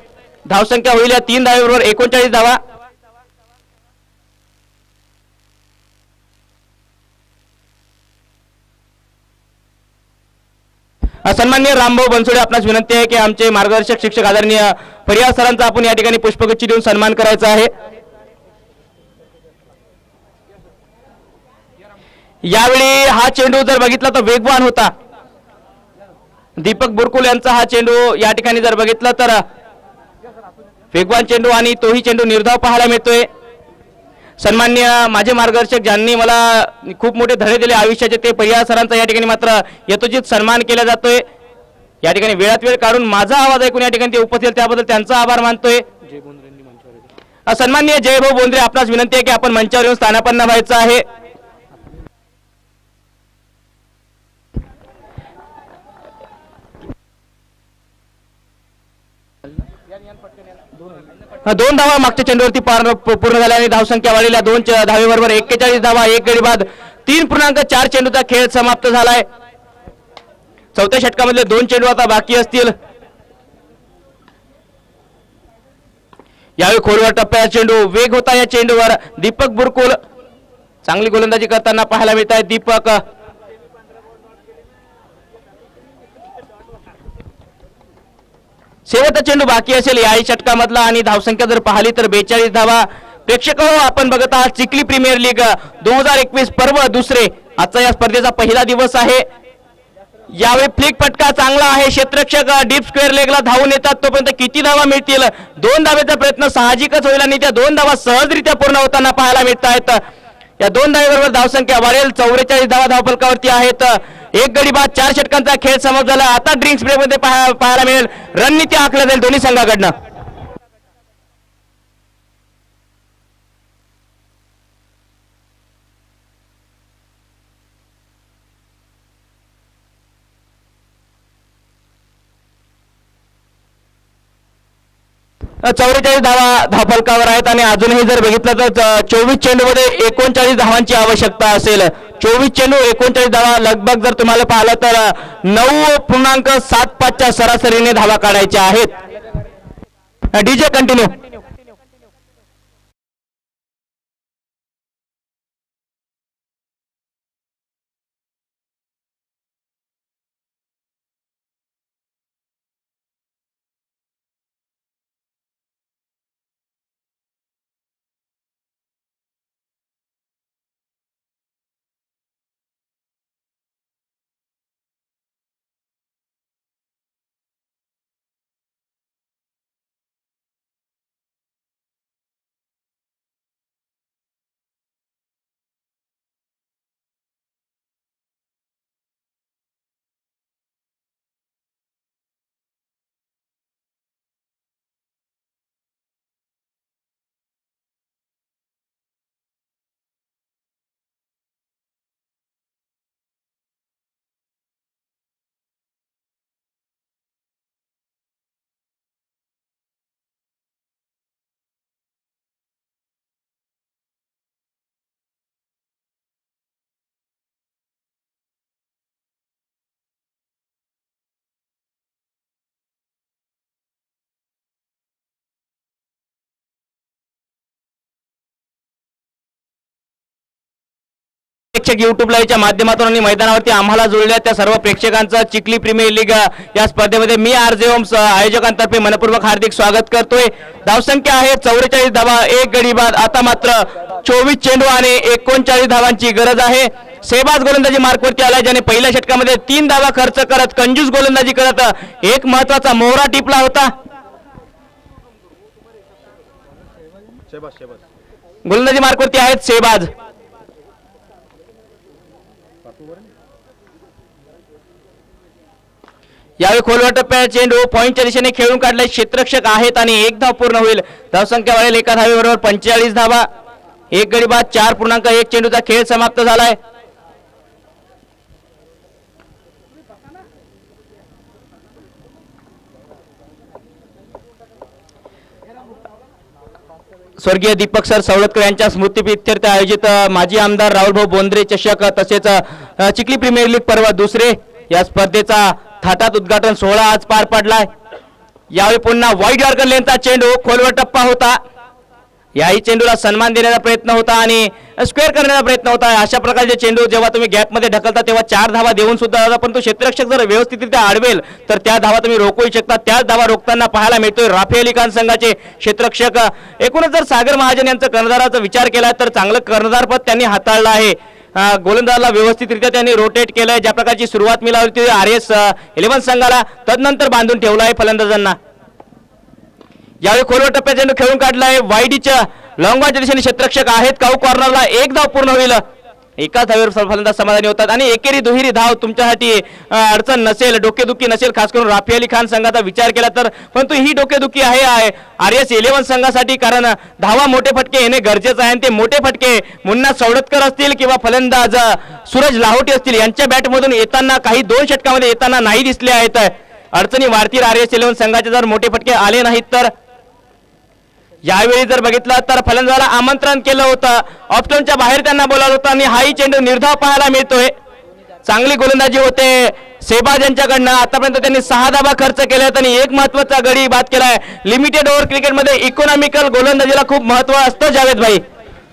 धावसंख्या होईल या 3 धावेबरोबर 39 धावा. सन्माननीय रामभाऊ बनसोडे, आपणास विनंती आहे की आमचे मार्गदर्शक शिक्षक आदरणीय परिहार सरांचा आपण या ठिकाणी पुष्पगुच्छ देऊन सन्मान करायचा आहे. यावेळी हा चेंडू जर बघितला तर वेगवान होता. दीपक बुरकुल यांचा हा चेंडू या ठिकाणी जर बघितला तर वेगवान चेंडू आणि तोही चेंडू निर्धाव पाहायला मिळतोय. सन्माननीय माझे मार्गदर्शक ज्यांनी मला खूप मोठे धडे दिले आयुष्याचे ते परिहार सरांचा या ठिकाणी मात्र यथोचित सन्मान केला जातोय. या ठिकाणी वेळात वेळ काढून माझा आवाज ऐकून या ठिकाणी ते उपस्थित त्याबद्दल त्यांचा आभार मानतोय. सन्माननीय जयभाऊ बोंद्रे, आपणास विनंती आहे की आपण मंचावर येऊन स्थानापन्न व्हायचं आहे. दोन धावा मागच्या चेंडूवरती पूर्ण झाल्या आणि धावसंख्या वाढलेल्या 2 धावेबरोबर 41 धावा, 1 गडी बाद, 3.4 चेंडूचा खेळ समाप्त झालाय. चौथ्या षटकामधले 2 चेंडू आता बाकी असतील. यावेळी खोलवर टप्प्याचा चेंडू, वेग होता या चेंडूवर. दीपक बुरकुल चांगली गोलंदाजी करताना पाहायला मिळत आहे. दीपक शेवटचा चेंडू बाकी असेल याही षटकामधला आणि धावसंख्या जर पाहिली तर 42 धावा. प्रेक्षक आपण बघत आहात चिखली प्रीमियर लीग 2021 पर्व दुसरे. आजचा या स्पर्धेचा पहिला दिवस आहे. यावेळी फ्लिक फटका चांगला आहे. क्षेत्ररक्षक डीप स्क्वेअर लेगला धावून येतात. तोपर्यंत किती धावा मिळतील? 2 धावेचा प्रयत्न साहजिकच होईल आणि त्या 2 धावा सहजरित्या पूर्ण होताना पाहायला मिळत आहेत. या 2 धावेबरोबर धावसंख्या वाढेल. 44 धावा धावफलकावरती आहेत. 1 गडी बाद, 4 षटकांचा खेळ समाप्त झाला. आता ड्रिंक्स ब्रेक मध्ये पाहायला मिळेल रणनीती आखल्या जाईल दोन्ही संघाकडनं. धावा धावफलकावर आहेत आणि अजूनही जर बघितलं तर 24 चेंडू मध्ये 39 धावांची आवश्यकता असेल. 24 चेंडू 39 धावा, लगभग जर तुम्हाला पाहिलं तर 9.75च्या सरासरीने धावा काढायच्या आहेत. DJ continue. प्रेक्षक युट्यूब लाईव्हच्या माध्यमातून आणि मैदानावरती आम्हाला जोडलेल्या त्या सर्व प्रेक्षकांचं चिखली प्रीमियर लीग या स्पर्धेमध्ये मी आरजे ओम्स आयोजकांतर्फे मनपूर्वक हार्दिक स्वागत करतोय. धावसंख्या आहे 44 धावा, 1 गडी बाद. आता मात्र 24 चेंडू आणि 39 धावांची गरज आहे. सेबाज गोलंदाजी मार्कवरती आला, ज्याने पहिल्या षटकामध्ये 3 धावा खर्च करत कंजूस गोलंदाजी करत एक महत्वाचा मोहरा टिपला होता. गोलंदाजी मार्कवरती आहेत सेबाज. यावेळी खोलवर टप्प्यात चेंडू पॉईंटच्या दिशेने खेळून काढले. क्षेत्ररक्षक आहेत आणि 1 धाव पूर्ण होईल. धावसंख्या वाढेल 1 धावेबरोबर 45 धावा, 1 गडी बाद, 4.1 चेंडूचा खेळ समाप्त झालाय. स्वर्गीय दीपक सर सवलतकर यांच्या स्मृतिप्रित्यर्थ आयोजित माजी आमदार राहुलभाऊ बोंद्रे चषक तसेच चिखली प्रीमियर लीग पर्व दुसरे या स्पर्धेचा थाटात उद्घाटन सोहळा आज पार पडलाय. यावेळी पुन्हा वाईड यॉर्कर लेनचा चेंडू खोलवर टप्पा होता याही चेंडूला सन्मान देण्याचा प्रयत्न होता आणि स्क्वेअर करण्याचा प्रयत्न होता. अशा प्रकारचे चेंडू जेव्हा तुम्ही गॅपमध्ये ढकलता तेव्हा 4 धावा देऊन सुद्धा पण तो क्षेत्ररक्षक जर व्यवस्थितरित्या अडवेल तर त्या धावा तुम्ही रोखूही शकता. त्याच धावा रोखताना पाहायला मिळतोय राफी अली खान संघाचे क्षेत्ररक्षक. एकूणच जर सागर महाजन यांचं कर्णधाराचा विचार केला तर चांगलं कर्णधारपद त्यांनी हाताळलं आहे. गोलंदाजाला व्यवस्थितरित्या त्यांनी रोटेट केलंय. ज्या प्रकारची सुरुवात मिळाली होती RS11 संघाला तदनंतर बांधून ठेवलं आहे फलंदाजांना. यावेळी खोलवर टप्प्यात चेंडू खेळून काढलाय वाईडीच्या लॉंगॉनच्या दिशेने क्षेत्ररक्षक आहेत. काऊ कॉर्नरला एक धाव पूर्ण होईल. एकाच धावेवर फलंदाज समाधानी होतात आणि एकेरी दुहेरी धाव तुमच्यासाठी अडचण नसेल, डोकेदुखी नसेल. खास करून राफी अली खान संघाचा विचार केला तर, परंतु ही डोकेदुखी आहे RS11 संघासाठी, कारण धावा मोठे फटके येणे गरजेचं आहे. आणि ते मोठे फटके मुन्ना सवडतकर असतील किंवा फलंदाज सूरज लाहोटी असतील यांच्या बॅटमधून येताना काही 2 षटकामध्ये येताना नाही दिसले आहेत. अडचणी वाढतील RS11 संघाचे जर मोठे फटके आले नाहीत तर. यावेळी जर बघितलं तर फलंदाजाला आमंत्रण केलं होतं, ऑप्शनच्या बाहेर त्यांना बोलावलं होतं आणि हाही चेंडू निर्धाव पाहायला मिळतोय. चांगली गोलंदाजी होते सेबाज यांच्याकडनं. आतापर्यंत त्यांनी 6 धावा खर्च केल्यात आणि एक महत्वाचा गडी बाद केलाय. लिमिटेड ओव्हर क्रिकेटमध्ये इकॉनॉमिकल गोलंदाजीला खूप महत्व असतं जावेद भाई.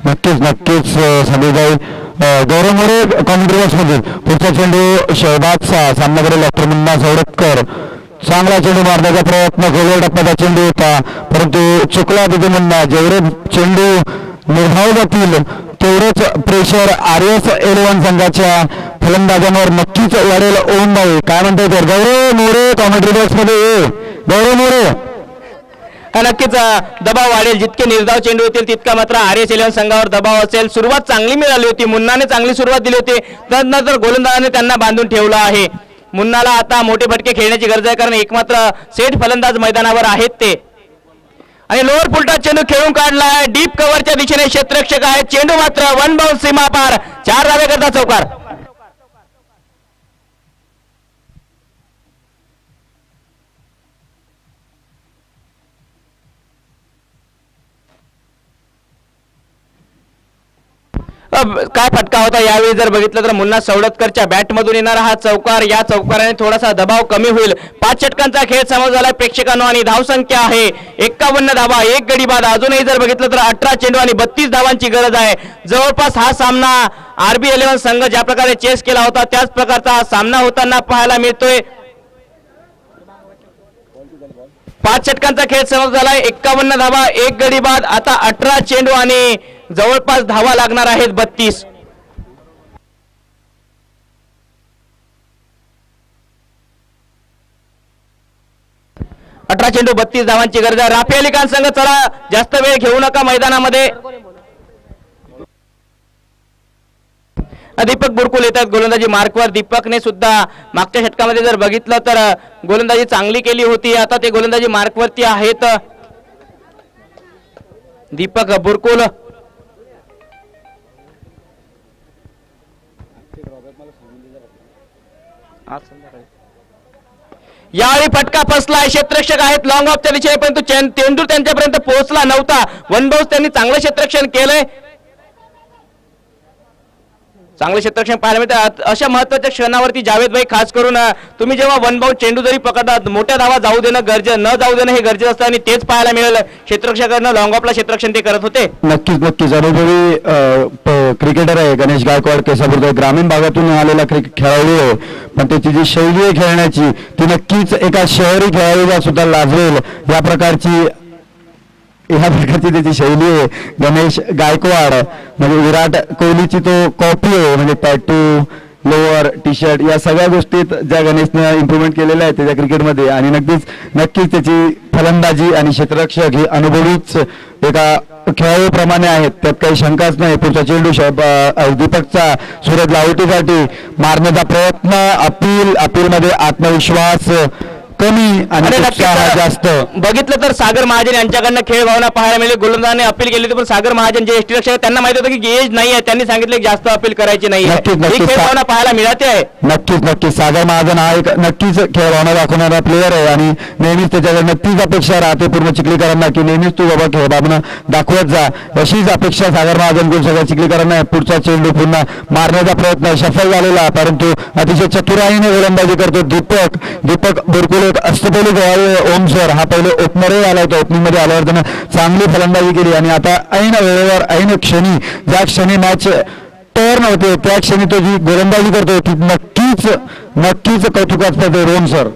नक्कीच संजयभाई. गौरव मोरे कॉमेंट्री बॉक्समध्ये पुढचा चेंडू शहबाजचा, सामनाकडील डॉक्टर मुन्ना सवडतकर. चांगला चेंडू मारण्याचा प्रयत्न, खोलवर टप्प्याचा चेंडू होता परंतु चुकला तिथे मुन्ना. जेवढे चेंडू निर्धाव जातील तेवढेच प्रेशर RS11 संघाच्या फलंदाजांवर नक्कीच वाढेल. ओम भाई काय म्हणताय तर? गौरव मोरे कॉमेंट्री बॉक्समध्ये. गौरव मोरे. नक्कीच दबाव वाढेल. जितके निर्धाव चेंडू होतील तितका मात्र RS11 संघावर दबाव असेल. सुरुवात चांगली मिळाली होती, मुन्नाने चांगली सुरुवात दिली होती, त्यानंतर गोलंदाजाने त्यांना बांधून ठेवलं आहे. मुन्नाला आता मोठे फटके खेळण्याची गरज आहे, कारण एकमात्र सेट फलंदाज मैदानावर आहेत ते. आणि लोअर फुलटा चेंडू खेळून काढला आहे डीप कव्हरच्या दिशेने क्षेत्ररक्षक आहे. चेंडू मात्र 1 बाउंस सीमा पार, 4 धावे करता चौकार. काय फटका होता यावेळी जर बघितलं तर मुन्ना सवडतकरच्या बॅटमधून येणारा हा चौकार. या चौकाराने थोडासा दबाव कमी होईल. 5 षटकांचा खेळ समोर झालाय प्रेक्षकांनो आणि धावसंख्या आहे 51 धावा, 1 गडी बाद. अजूनही जर बघितलं तर 18 चेंडू आणि 32 धावांची गरज आहे. जवळपास हा सामना RB11 संघ ज्या प्रकारे चेस केला होता त्याच प्रकारचा हा सामना होताना पाहायला मिळतोय. 5 षटकांचा खेळ समोर झालाय, 51 धावा, 1 गडी बाद. आता 18 चेंडू आणि जवळपास धावा लागणार आहेत 32. अठरा चेंडू 32 धावांची गरज आहे. राफी अली खान संघ चला जास्त वेळ घेऊ नका मैदानामध्ये. दीपक बुरकुल येतात गोलंदाजी मार्कवर. दीपकने सुद्धा मागच्या षटकामध्ये जर बघितलं तर गोलंदाजी चांगली केली होती. आता ते गोलंदाजी मार्कवरती आहेत. दीपक बुरकुल यावेळी फटका फसलाय. क्षेत्ररक्षक आहेत लॉंग ऑफच्या दिशेने, परंतु चेंडू त्यांच्यापर्यंत पोहोचला नव्हता. 1 बाउंस त्यांनी चांगलं क्षेत्ररक्षण केलंय. चांगले क्षेत्ररक्षण पाहायला मिळतं. अशा महत्वाच्या क्षणावरती जावेद भाई खास करून तुम्ही जेव्हा 1 बाउंस चेंडू जरी पकडतात मोठ्या धावा जाऊ देणं न जाऊ देणं हे गरजेचं असतं आणि तेच पाहायला मिळेल. क्षेत्ररक्षकांना लॉंग ऑफला क्षेत्ररक्षण ते करत होते. नक्कीच अनुभवी क्रिकेटर आहे गणेश गायकवाड. केसापूर ग्रामीण भागातून आलेला खेळाडू आहे, पण त्याची जी शैली आहे खेळण्याची ती नक्कीच एका शहरी खेळाडूला सुद्धा लाजवेल. या प्रकारची त्याची शैली आहे. गणेश गायकवाड म्हणजे विराट कोहलीची तो कॉपी आहे. म्हणजे टॅटू, लोअर, टी शर्ट या सगळ्या गोष्टीत ज्या गणेशने इम्प्रुव्हमेंट केलेल्या आहेत त्याच्या क्रिकेटमध्ये. आणि नक्कीच त्याची फलंदाजी आणि क्षेत्ररक्षक ही अनुभवीच एका खेळाडूप्रमाणे आहेत, त्यात काही शंकाच नाही. पुढचा चेंडू दीपकचा सूरज लाहोटीसाठी मारण्याचा प्रयत्न. अपीलमध्ये आत्मविश्वास कमी आणि जास्त. बघितलं तर सागर महाजन यांच्याकडनं खेळ भावना पाहायला मिळेल. गोलंदाजाने अपील केली पण सागर महाजन जे यष्टीरक्षक त्यांना माहित होतं की एज नाही आहे, त्यांनी सांगितलं जास्त अपील करायची नाही. खेळ भावना पाहायला मिळते आहे. नक्कीच सागर महाजन हा एक नक्कीच खेळ भावना दाखवणारा प्लेअर आहे आणि नेहमीच त्याच्याकडनं तीच अपेक्षा राहते पूर्ण चिखलीकरांना की नेहमीच तू बाबा खेळ भावना दाखवत जा. अशीच अपेक्षा सागर महाजन सगळ्या चिखलीकरांना. पुढचा चेंडू पुन्हा मारण्याचा प्रयत्न सफल झालेला, परंतु अतिशय चतुराईने गोलंदाजी करतो दीपक बुरकुले एक अष्टपैलू खेळाडू ओम सर हा पहिले ओपनरही आला होता. ओपनिंग मध्ये आल्यावर त्यानं चांगली फलंदाजी केली आणि आता ऐन वेळेवर ऐन क्षणी ज्या क्षणी मॅच टर्न होते त्या क्षणी तो जी गोलंदाजी करतो ती नक्कीच कौतुकास्पद आहे ओम सर.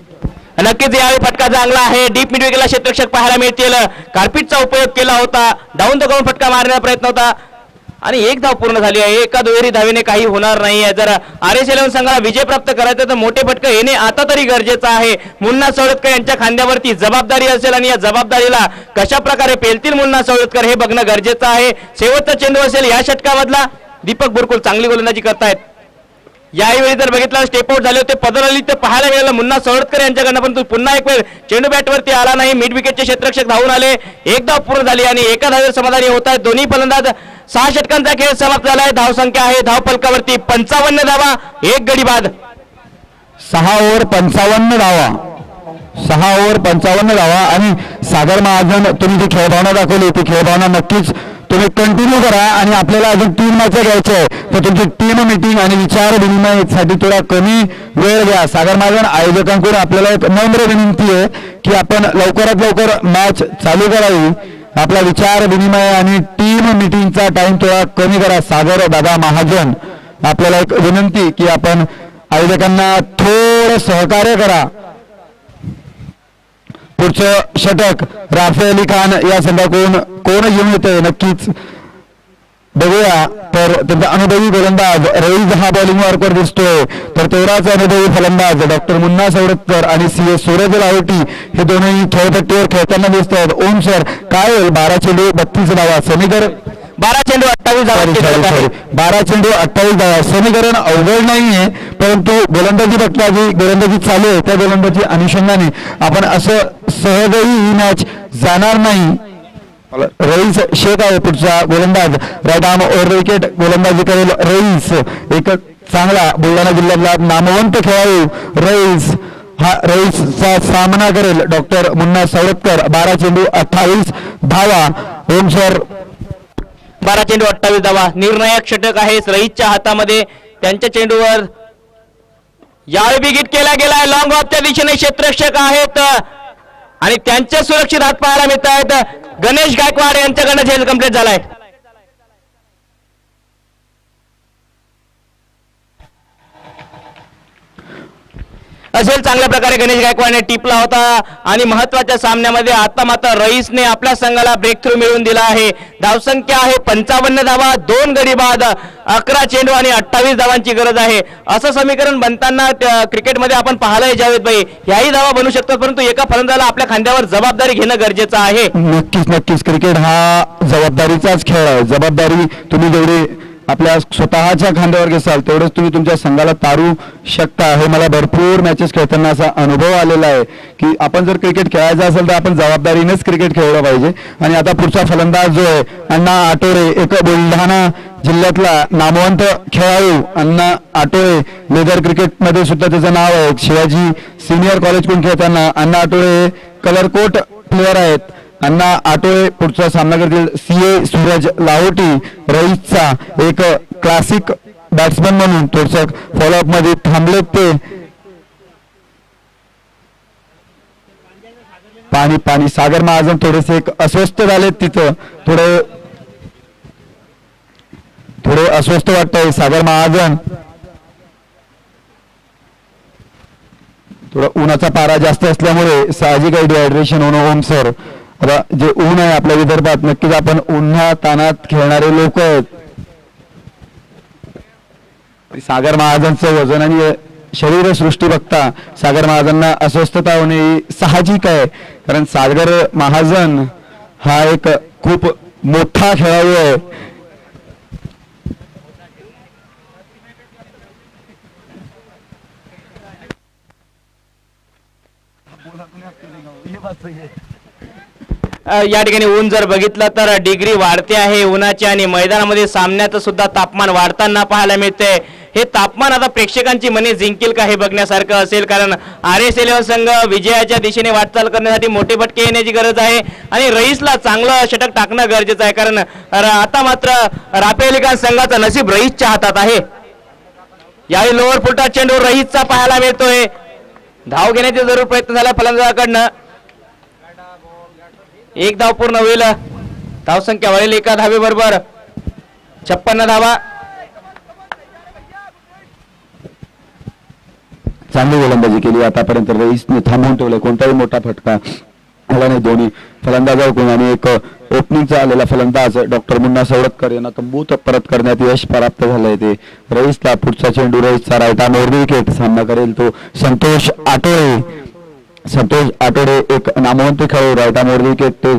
नक्कीच यावेळी फटका चांगला आहे. डीप मिड विकेटला क्षेत्ररक्षक पाहायला मिळतील. कार्पिटचा उपयोग केला होता. डाऊन द ग्राउंड फटका मारण्याचा प्रयत्न होता आणि एक धाव पूर्ण झाली आहे. एका दुहेरी धावेने काही होणार नाही आहे. जर RS11 संघाला विजय प्राप्त करायचा तर मोठे फटके येणे आता तरी गरजेचं आहे. मुन्ना सवलतकर यांच्या खांद्यावरती जबाबदारी असेल आणि या जबाबदारीला कशा प्रकारे पेलतील मुन्ना सवलतकर हे बघणं गरजेचं आहे. शेवटचा चेंडू असेल या षटकामधला. दीपक बुरकुल चांगली गोलंदाजी करतायत. यावेळी जर बघितलं स्टेप आउट झाले होते पदरली ते पाहायला मिळालं मुन्ना सवलतकर यांच्याकडनं, पण पुन्हा एक वेळ चेंडू बॅटवरती आला नाही. मिड विकेटचे क्षेत्ररक्षक धावून आले. एक धाव पूर्ण झाली आणि एका धावेवर समाधानी होत आहेत दोन्ही फलंदाज. 6 षटकांचा खेळ समाप्त झालाय. धाव संख्या आहे धाव फलकावरती 55 धावा, 1 गडी बाद. 6 ओव्हर 55 धावा, 6 ओव्हर 55 धावा. आणि सागर महाजन तुम्ही जी खेळभावना दाखवली ती खेळभावना नक्कीच तुम्ही कंटिन्यू करा आणि आपल्याला अजून 3 मॅचेस घ्यायच्या आहे तर तुमची टीम मीटिंग आणि विचार विनिमयासाठी थोडा कमी वेळ द्या. सागर महाजन आयोजकांकडून आपल्याला एक नम्र विनंती आहे की आपण लवकरात लवकर मॅच चालू करावी. आपला विचार विनिमय आणि टीम मीटिंगचा टाइम थोडा कमी करा. सागर दादा महाजन आपल्याला एक विनंती की आपण आयोजकांना थोडं सहकार्य करा. पुढचं षटक राफे अली खान या संघाकडून कोण घेऊन येतोय नक्कीच बघूया. तर त्यांचा अनुभवी गोलंदाज रईज हा बॉलिंग मार्कवर दिसतोय तर तेवढाच अनुभवी फलंदाज डॉक्टर मुन्ना सवलतकर आणि CS सूरज लाहोटी हे दोन्ही खेळपट्टीवर खेळताना दिसत आहेत. ओम सर काय होईल? 12 चेंडू 32 धावा. समीकरण 12 चेंडू 28 धावा. 12 चेंडू 28 धावा. समीकरण अवघड नाहीये परंतु गोलंदाजी चालू आहे त्या गोलंदाजी अनुषंगाने आपण असं सहजही ही मॅच जाणार नाही. रईस शेख आहे पुढचा गोलंदाज. राईट आर्म ओव्हर विकेट गोलंदाजी करेल रईस. एक चांगला बुलढाणा जिल्ह्यातला नामवंत खेळाडू रईस. हा रईसचा सामना करेल डॉक्टर मुन्ना सवलतकर. 12 चेंडू 28 धावा. ओम सर 12 चेंडू 28 धावा. निर्णायक षटक आहे रईसच्या हातामध्ये. त्यांच्या चेंडूवर यावेळी बिगिट केला गेलाय. लॉंग ऑफच्या दिशेने क्षेत्ररक्षक आहेत आणि त्यांचे सुरक्षित हात पाहायला मिळत आहेत. गणेश गायकवाड यांच्याकडनं झेल कंप्लीट झालाय. असेल चांगल्या प्रकारे गणेश गायकवाडने टिपला होता आणि महत्वाच्या सामन्यामध्ये आता मात्र रईसने आपल्या संघाला ब्रेक थ्रू मिळवून दिला आहे. धावसंख्या आहे 55 धावा, 2 गडी बाद, 11 चेंडू आणि 28 धावांची गरज आहे. असं समीकरण बनताना क्रिकेटमध्ये आपण पाहायला जावेद भाई याही धावा बनू शकतात परंतु एका फलंदाजाला आपल्या खांद्यावर जबाबदारी घेणं गरजेचं आहे. नक्कीच क्रिकेट हा जबाबदारीचाच खेळ आहे. जबाबदारी तुम्ही जेवढी आपल्या स्वतःच्या खांद्यावर घेसाल तेवढंच तुम्ही तुमच्या संघाला तारू शकता. हे मला भरपूर मॅचेस खेळताना असा अनुभव आलेला आहे की आपण जर क्रिकेट खेळायचं असेल तर आपण जबाबदारीनेच क्रिकेट खेळलं पाहिजे. आणि आता पुढचा फलंदाज जो आहे अण्णा आटोरे, एक बुलढाणा जिल्ह्यातला नामवंत खेळाडू अण्णा आटोळे. लेदर क्रिकेटमध्ये सुद्धा त्याचं नाव आहे. शिवाजी सिनियर कॉलेजकडून खेळताना अण्णा आटोळे कलरकोट प्लेअर आहेत. अण्णा आटोळे पुढचा सामना करतील CA सूरज लाहोटी. रईसचा एक क्लासिक बॅट्समन म्हणून थोडसं फॉलोअप मध्ये थांबलेत ते. पाणी सागर महाजन थोडेसे एक अस्वस्थ झालेत. तिथं थोडे अस्वस्थ वाटतंय सागर महाजन. थोडं उन्हाचा पारा जास्त असल्यामुळे साहजिक आहे डिहायड्रेशन होणं. ओम सर आता जे ऊन आहे आपल्या विदर्भात नक्कीच आपण उन्हा तानात खेळणारे लोक आहेत. सागर महाजनचं वजन आणि शरीरसृष्टी बघता सागर महाजनना अस्वस्थता होणे साहजिक आहे कारण सागर महाजन हा एक खूप मोठा खेळाडू आहे. या ठिकाणी ऊन जर बघितलं तर डिग्री वाढते आहे उन्हाची आणि मैदानामध्ये सामन्याचं सुद्धा तापमान वाढताना पाहायला मिळते. हे तापमान आता प्रेक्षकांची मने जिंकेल का हे बघण्यासारखं असेल कारण RS11 संघ विजयाच्या दिशेने वाटचाल करण्यासाठी मोठे फटके येण्याची गरज आहे आणि रईसला चांगलं षटक टाकणं गरजेचं आहे कारण आता मात्र राफे अली खान संघाचं नशीब रईसच्या हातात आहे. यावेळी लोअर फुलटा चेंडू रईसचा पाहायला मिळतोय. धाव घेण्याचा जरूर प्रयत्न झाला फलंदाजाकडनं. एक धाव पूर्ण होईल. धावसंख्या वाढेल एका धावेबरोबर 56 धावा. चांगली गोलंदाजी केली आतापर्यंत. रईसने थांबवून ठेवलं, कोणताही मोठा फटका आला नाही. दोन्ही फलंदाजाकडून आणि एक ओपनिंगचा आलेला फलंदाज डॉक्टर मुन्ना सवडतकर यांना तंबूत परत करण्यात यश प्राप्त झालंय. ते रईसला पुढचा चेंडू, रईसचा राईट आर्म विकेट सामना करेल तो संतोष आटोळे. संतोष आटोळे एक नामवंत खेळाडू, राईट आर्म विकेट. ते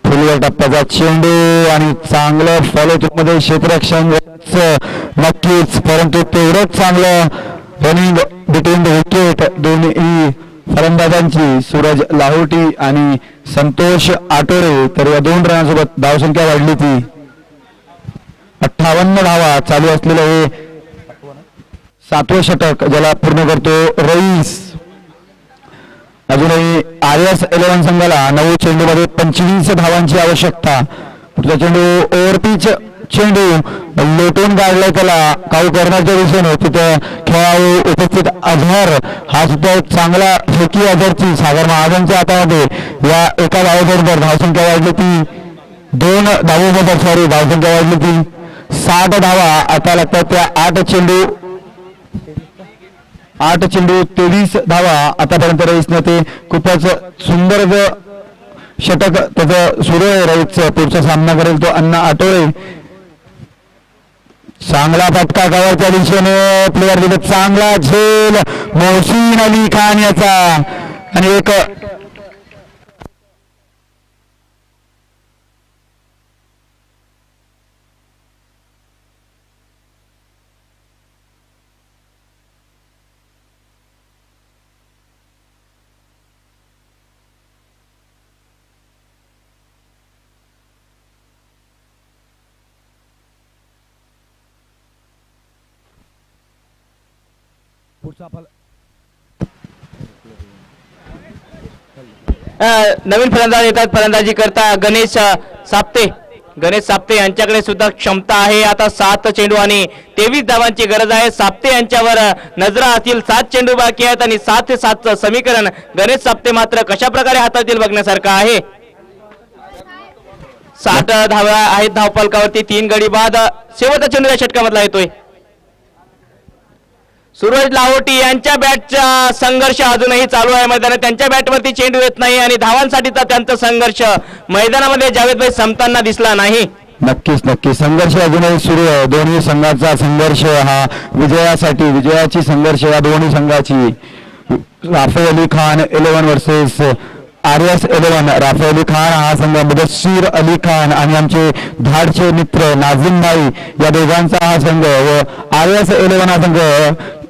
फुलवर टप्प्याचा चेंडू आणि चांगलं फॉलो थ्रू मध्ये क्षेत्ररक्षण नक्कीच, परंतु तेवढंच चांगलं रनिंग बिटवीन द विकेट दोन्ही फलंदाजांची, सूरज लाहोटी आणि संतोष आटोळे. तर या 2 रनांसोबत धावसंख्या वाढली ती 58 धावा. चालू असलेलं हे 7वं षटक ज्याला पूर्ण करतो रईस. अजूनही RS11 संघाला 9 चेंडूमध्ये 25 धावांची आवश्यकता. पुढचा चेंडू ओव्हरपिच चेंडू लोटून काढलाय, त्याला काऊ करण्याच्या दिशेने तिथे खेळाडू उपस्थित अझहर, हा सुद्धा एक चांगला फेकी अझहरची सागर महाजनच्या हातामध्ये. या एका धावेबरोबर धावसंख्या वाढली ती 2 धावेबरोबर, सॉरी धावसंख्या वाढली ती 60 धावा. आता लागतात त्या 8 चेंडू 23 धावा. आतापर्यंत रईसने ते खूपच सुंदर षटक त्याचं सुरू आहे. रईसचा पुढचा सामना करेल तो अण्णा आटोळे. चांगला फटका कव्हरच्या दिशेने प्लेअर तिथे, चांगला झेल मोहसिन अली खान याचा. आणि एक नवीन फलंदाज येतात. फलंदाजी करता गणेश साप्ते यांच्याकडे सुद्धा क्षमता आहे. आता 7 चेंडू आणि 23 धावांची गरज आहे. साप्ते यांच्यावर नजरा असतील. 7 चेंडू बाकी आहेत आणि 7-7 समीकरण गणेश साप्ते मात्र कशा प्रकारे हातातील बघण्यासारखं आहे. 60 धावा आहेत धावफलकावरती. 3 गडी बाद. शेवटचा चेंडू या षटकामधला येतोय. सूरज लाहोटी यांच्या बॅटचा संघर्ष अजूनही चालू आहे मैदानात. त्यांच्या बॅटवरती चेंडू येत नाही आणि धावांसाठीचा त्यांचा संघर्ष मैदानामध्ये जावेदभाई संपताना दिसला नाही. नक्कीच संघर्ष अजूनही सुरू आहे. दोन्ही संघाचा संघर्ष हा विजयासाठी, विजयाची संघर्ष या दोन्ही संघाची. Rafe Ali Khan 11 versus RS11. Rafe Ali Khan हा संघ, मुदस्सीर अली खान आणि आमचे धाडचे मित्र नाझिम भाई या दोघांचा हा संघ, व RS11 हा संघ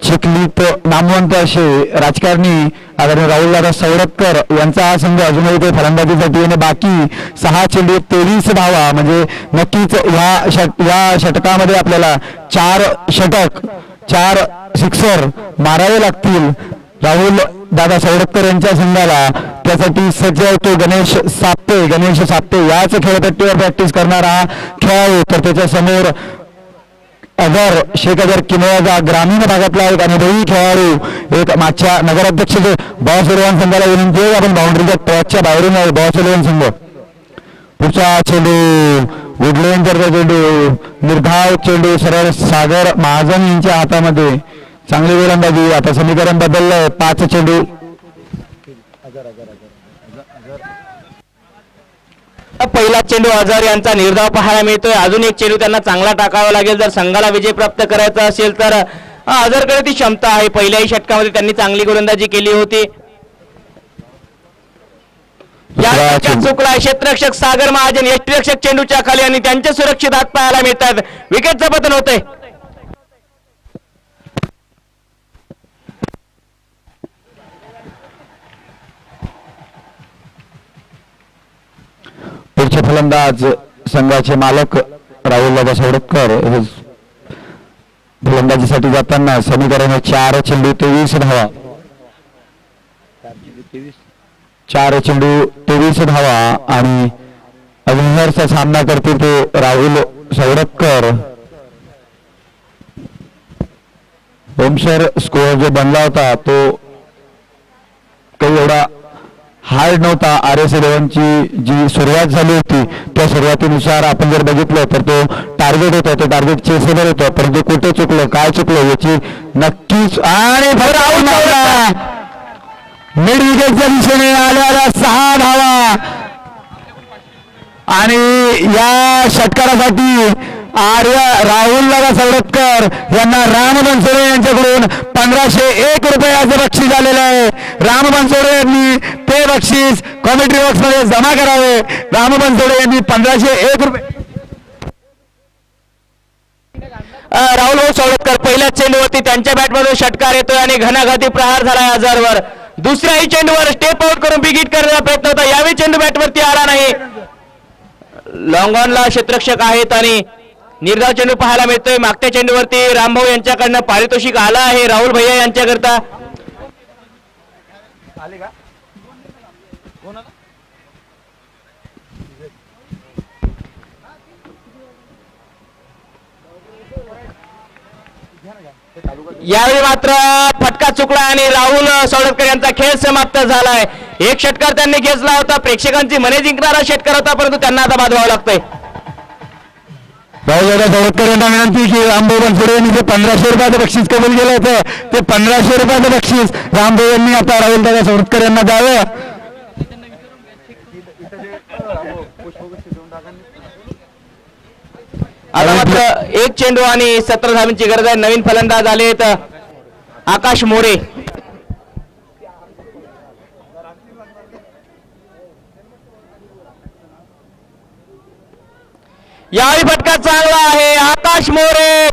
चिखलीत नामवंत असे राजकारणी आदरणीय राहुलदादा सवडतकर यांचा हा संघ. अजूनही ते फलंदाजीसाठी आणि बाकी 6 चेंडू 23 धावा. म्हणजे नक्कीच या षटकामध्ये आपल्याला 4 सिक्सर मारावे लागतील राहुल दादा सवडतकर यांच्या संघाला. त्यासाठी सज्ज होतो गणेश साप्ते याच खेळपट्टीवर प्रॅक्टिस करणारा खेळाडू. तर त्याच्या समोर शेख अजहर किनोळा ग्रामीण भागातला एक अनुभवी खेळाडू, एक मागच्या नगराध्यक्ष बॉस 11 संघाला विनंती आहे आपण बाउंड्रीच्या ट्रॅकच्या बाहेरून आहे बॉस 11 संघ. पुढचा चेंडू वुडलेंजरचा चेंडू, निर्धाव चेंडू सरळ सागर महाजन यांच्या हातामध्ये. चांगली गोलंदाजी. आता समीकरण बदललंय. 5 चेंडू पहिला चेंडू अझहर यांचा निर्धाव पाहायला मिळतोय. अजून एक चेंडू त्यांना चांगला टाकावा लागेल जर संघाला विजय प्राप्त करायचा असेल तर. अझहरकडे ती क्षमता आहे. पहिल्याही षटकामध्ये त्यांनी चांगली गोलंदाजी केली होती. या षटकात चुकला क्षेत्ररक्षक सागर महाजन. यष्टीरक्षक चेंडूच्या खाली आणि त्यांचे सुरक्षित हात पाहायला मिळतात. विकेटचं पतन होतंय. पुढचे फलंदाज संघाचे मालक राहुलदादा सवडतकर हे फलंदाजीसाठी जाताना समीकरण 4 चेंडू 23 धावा. 4 चेंडू 23 धावा आणि अजहरचा सामना करतील तो राहुल सवडतकर. ओमशर स्कोअर जो बनला होता तो काही एवढा हार्ड नव्हता. RS11ची जी सुरुवात झाली होती त्या सुरुवातीनुसार आपण जर बघितलं तर तो टार्गेट होता, तो टार्गेट चेसेबल होतं, परंतु कुठे चुकलं, काय चुकलं याची नक्कीच. आणि मिड विकेटच्या दिशेने आलेल्या 6 धावा आणि या षटकारासाठी राहुल दादा सवडतकर यांना राम बनसोडे यांच्याकडून 1501 रुपयाचं बक्षीस आलेलं आहे. राम बनसोडे यांनी ते बक्षीस कॉमेंट्री बॉक्स मध्ये जमा करावे. राम बनसोडे यांनी 1501 रुपये. राहुल भाऊ सवडतकर पहिल्या चेंडूवरती त्यांच्या बॅटमधून षटकार येतोय आणि घणाघाती प्रहार झाला हजारवर. दुसऱ्याही चेंडूवर स्टेप आउट करून बिग हिट करण्याचा प्रयत्न होता, यावेळी चेंडू बॅटवरती आला नाही. लॉंग ऑनला क्षेत्ररक्षक आहेत आणि निर्धाव चेंडू पाहायला मिळतोय. मागच्या चेंडूवरती रामभाऊ यांच्याकडनं पारितोषिक आलं आहे राहुल भैया यांच्याकरता. यावेळी मात्र फटका चुकला आणि राहुल सवडतकर यांचा खेळ समाप्त झालाय. एक षटकार त्यांनी घेतला होता, प्रेक्षकांची मने जिंकणारा षटकार होता, परंतु त्यांना आता बाद व्हावं लागतंय. राहुल दादा सवडतकर यांना विनंती की रामभाऊ बनसोडे यांनी जे 1500 रुपयाचं बक्षीस कबूल केलं होतं ते 1500 रुपयाचं बक्षीस रामभाऊ यांनी आता राहुल दादा सवडतकर यांना द्यावं. आता मात्र एक चेंडू आणि 17 धावांची गरज आहे. नवीन फलंदाज आलेत आकाश मोरे. यावेळी फटका चांगला आहे. आकाश मोरे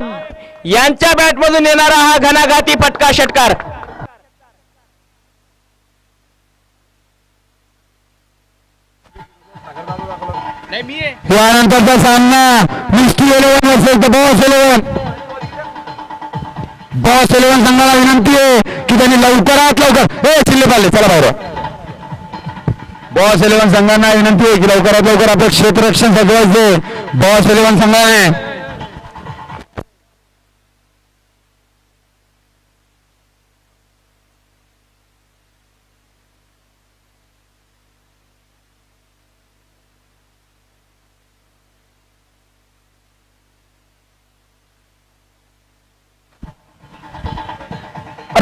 यांच्या बॅटमधून येणारा हा घणाघाती फटका षटकार. यानंतरचा सामना मिस्टी 11 वर्सेस द बॉस 11. बॉस 11 संघाला विनंती आहे की त्यांनी लवकरात लवकर चिल्ले पाडले, चला बाहेर. बॉस 11 संघांना विनंती आहे की लवकरात लवकर आपलं क्षेत्ररक्षण सजवायचं दे. बॉस 11 संघाने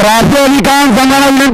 राष्ट्रीय अधिकार संघाला विनंती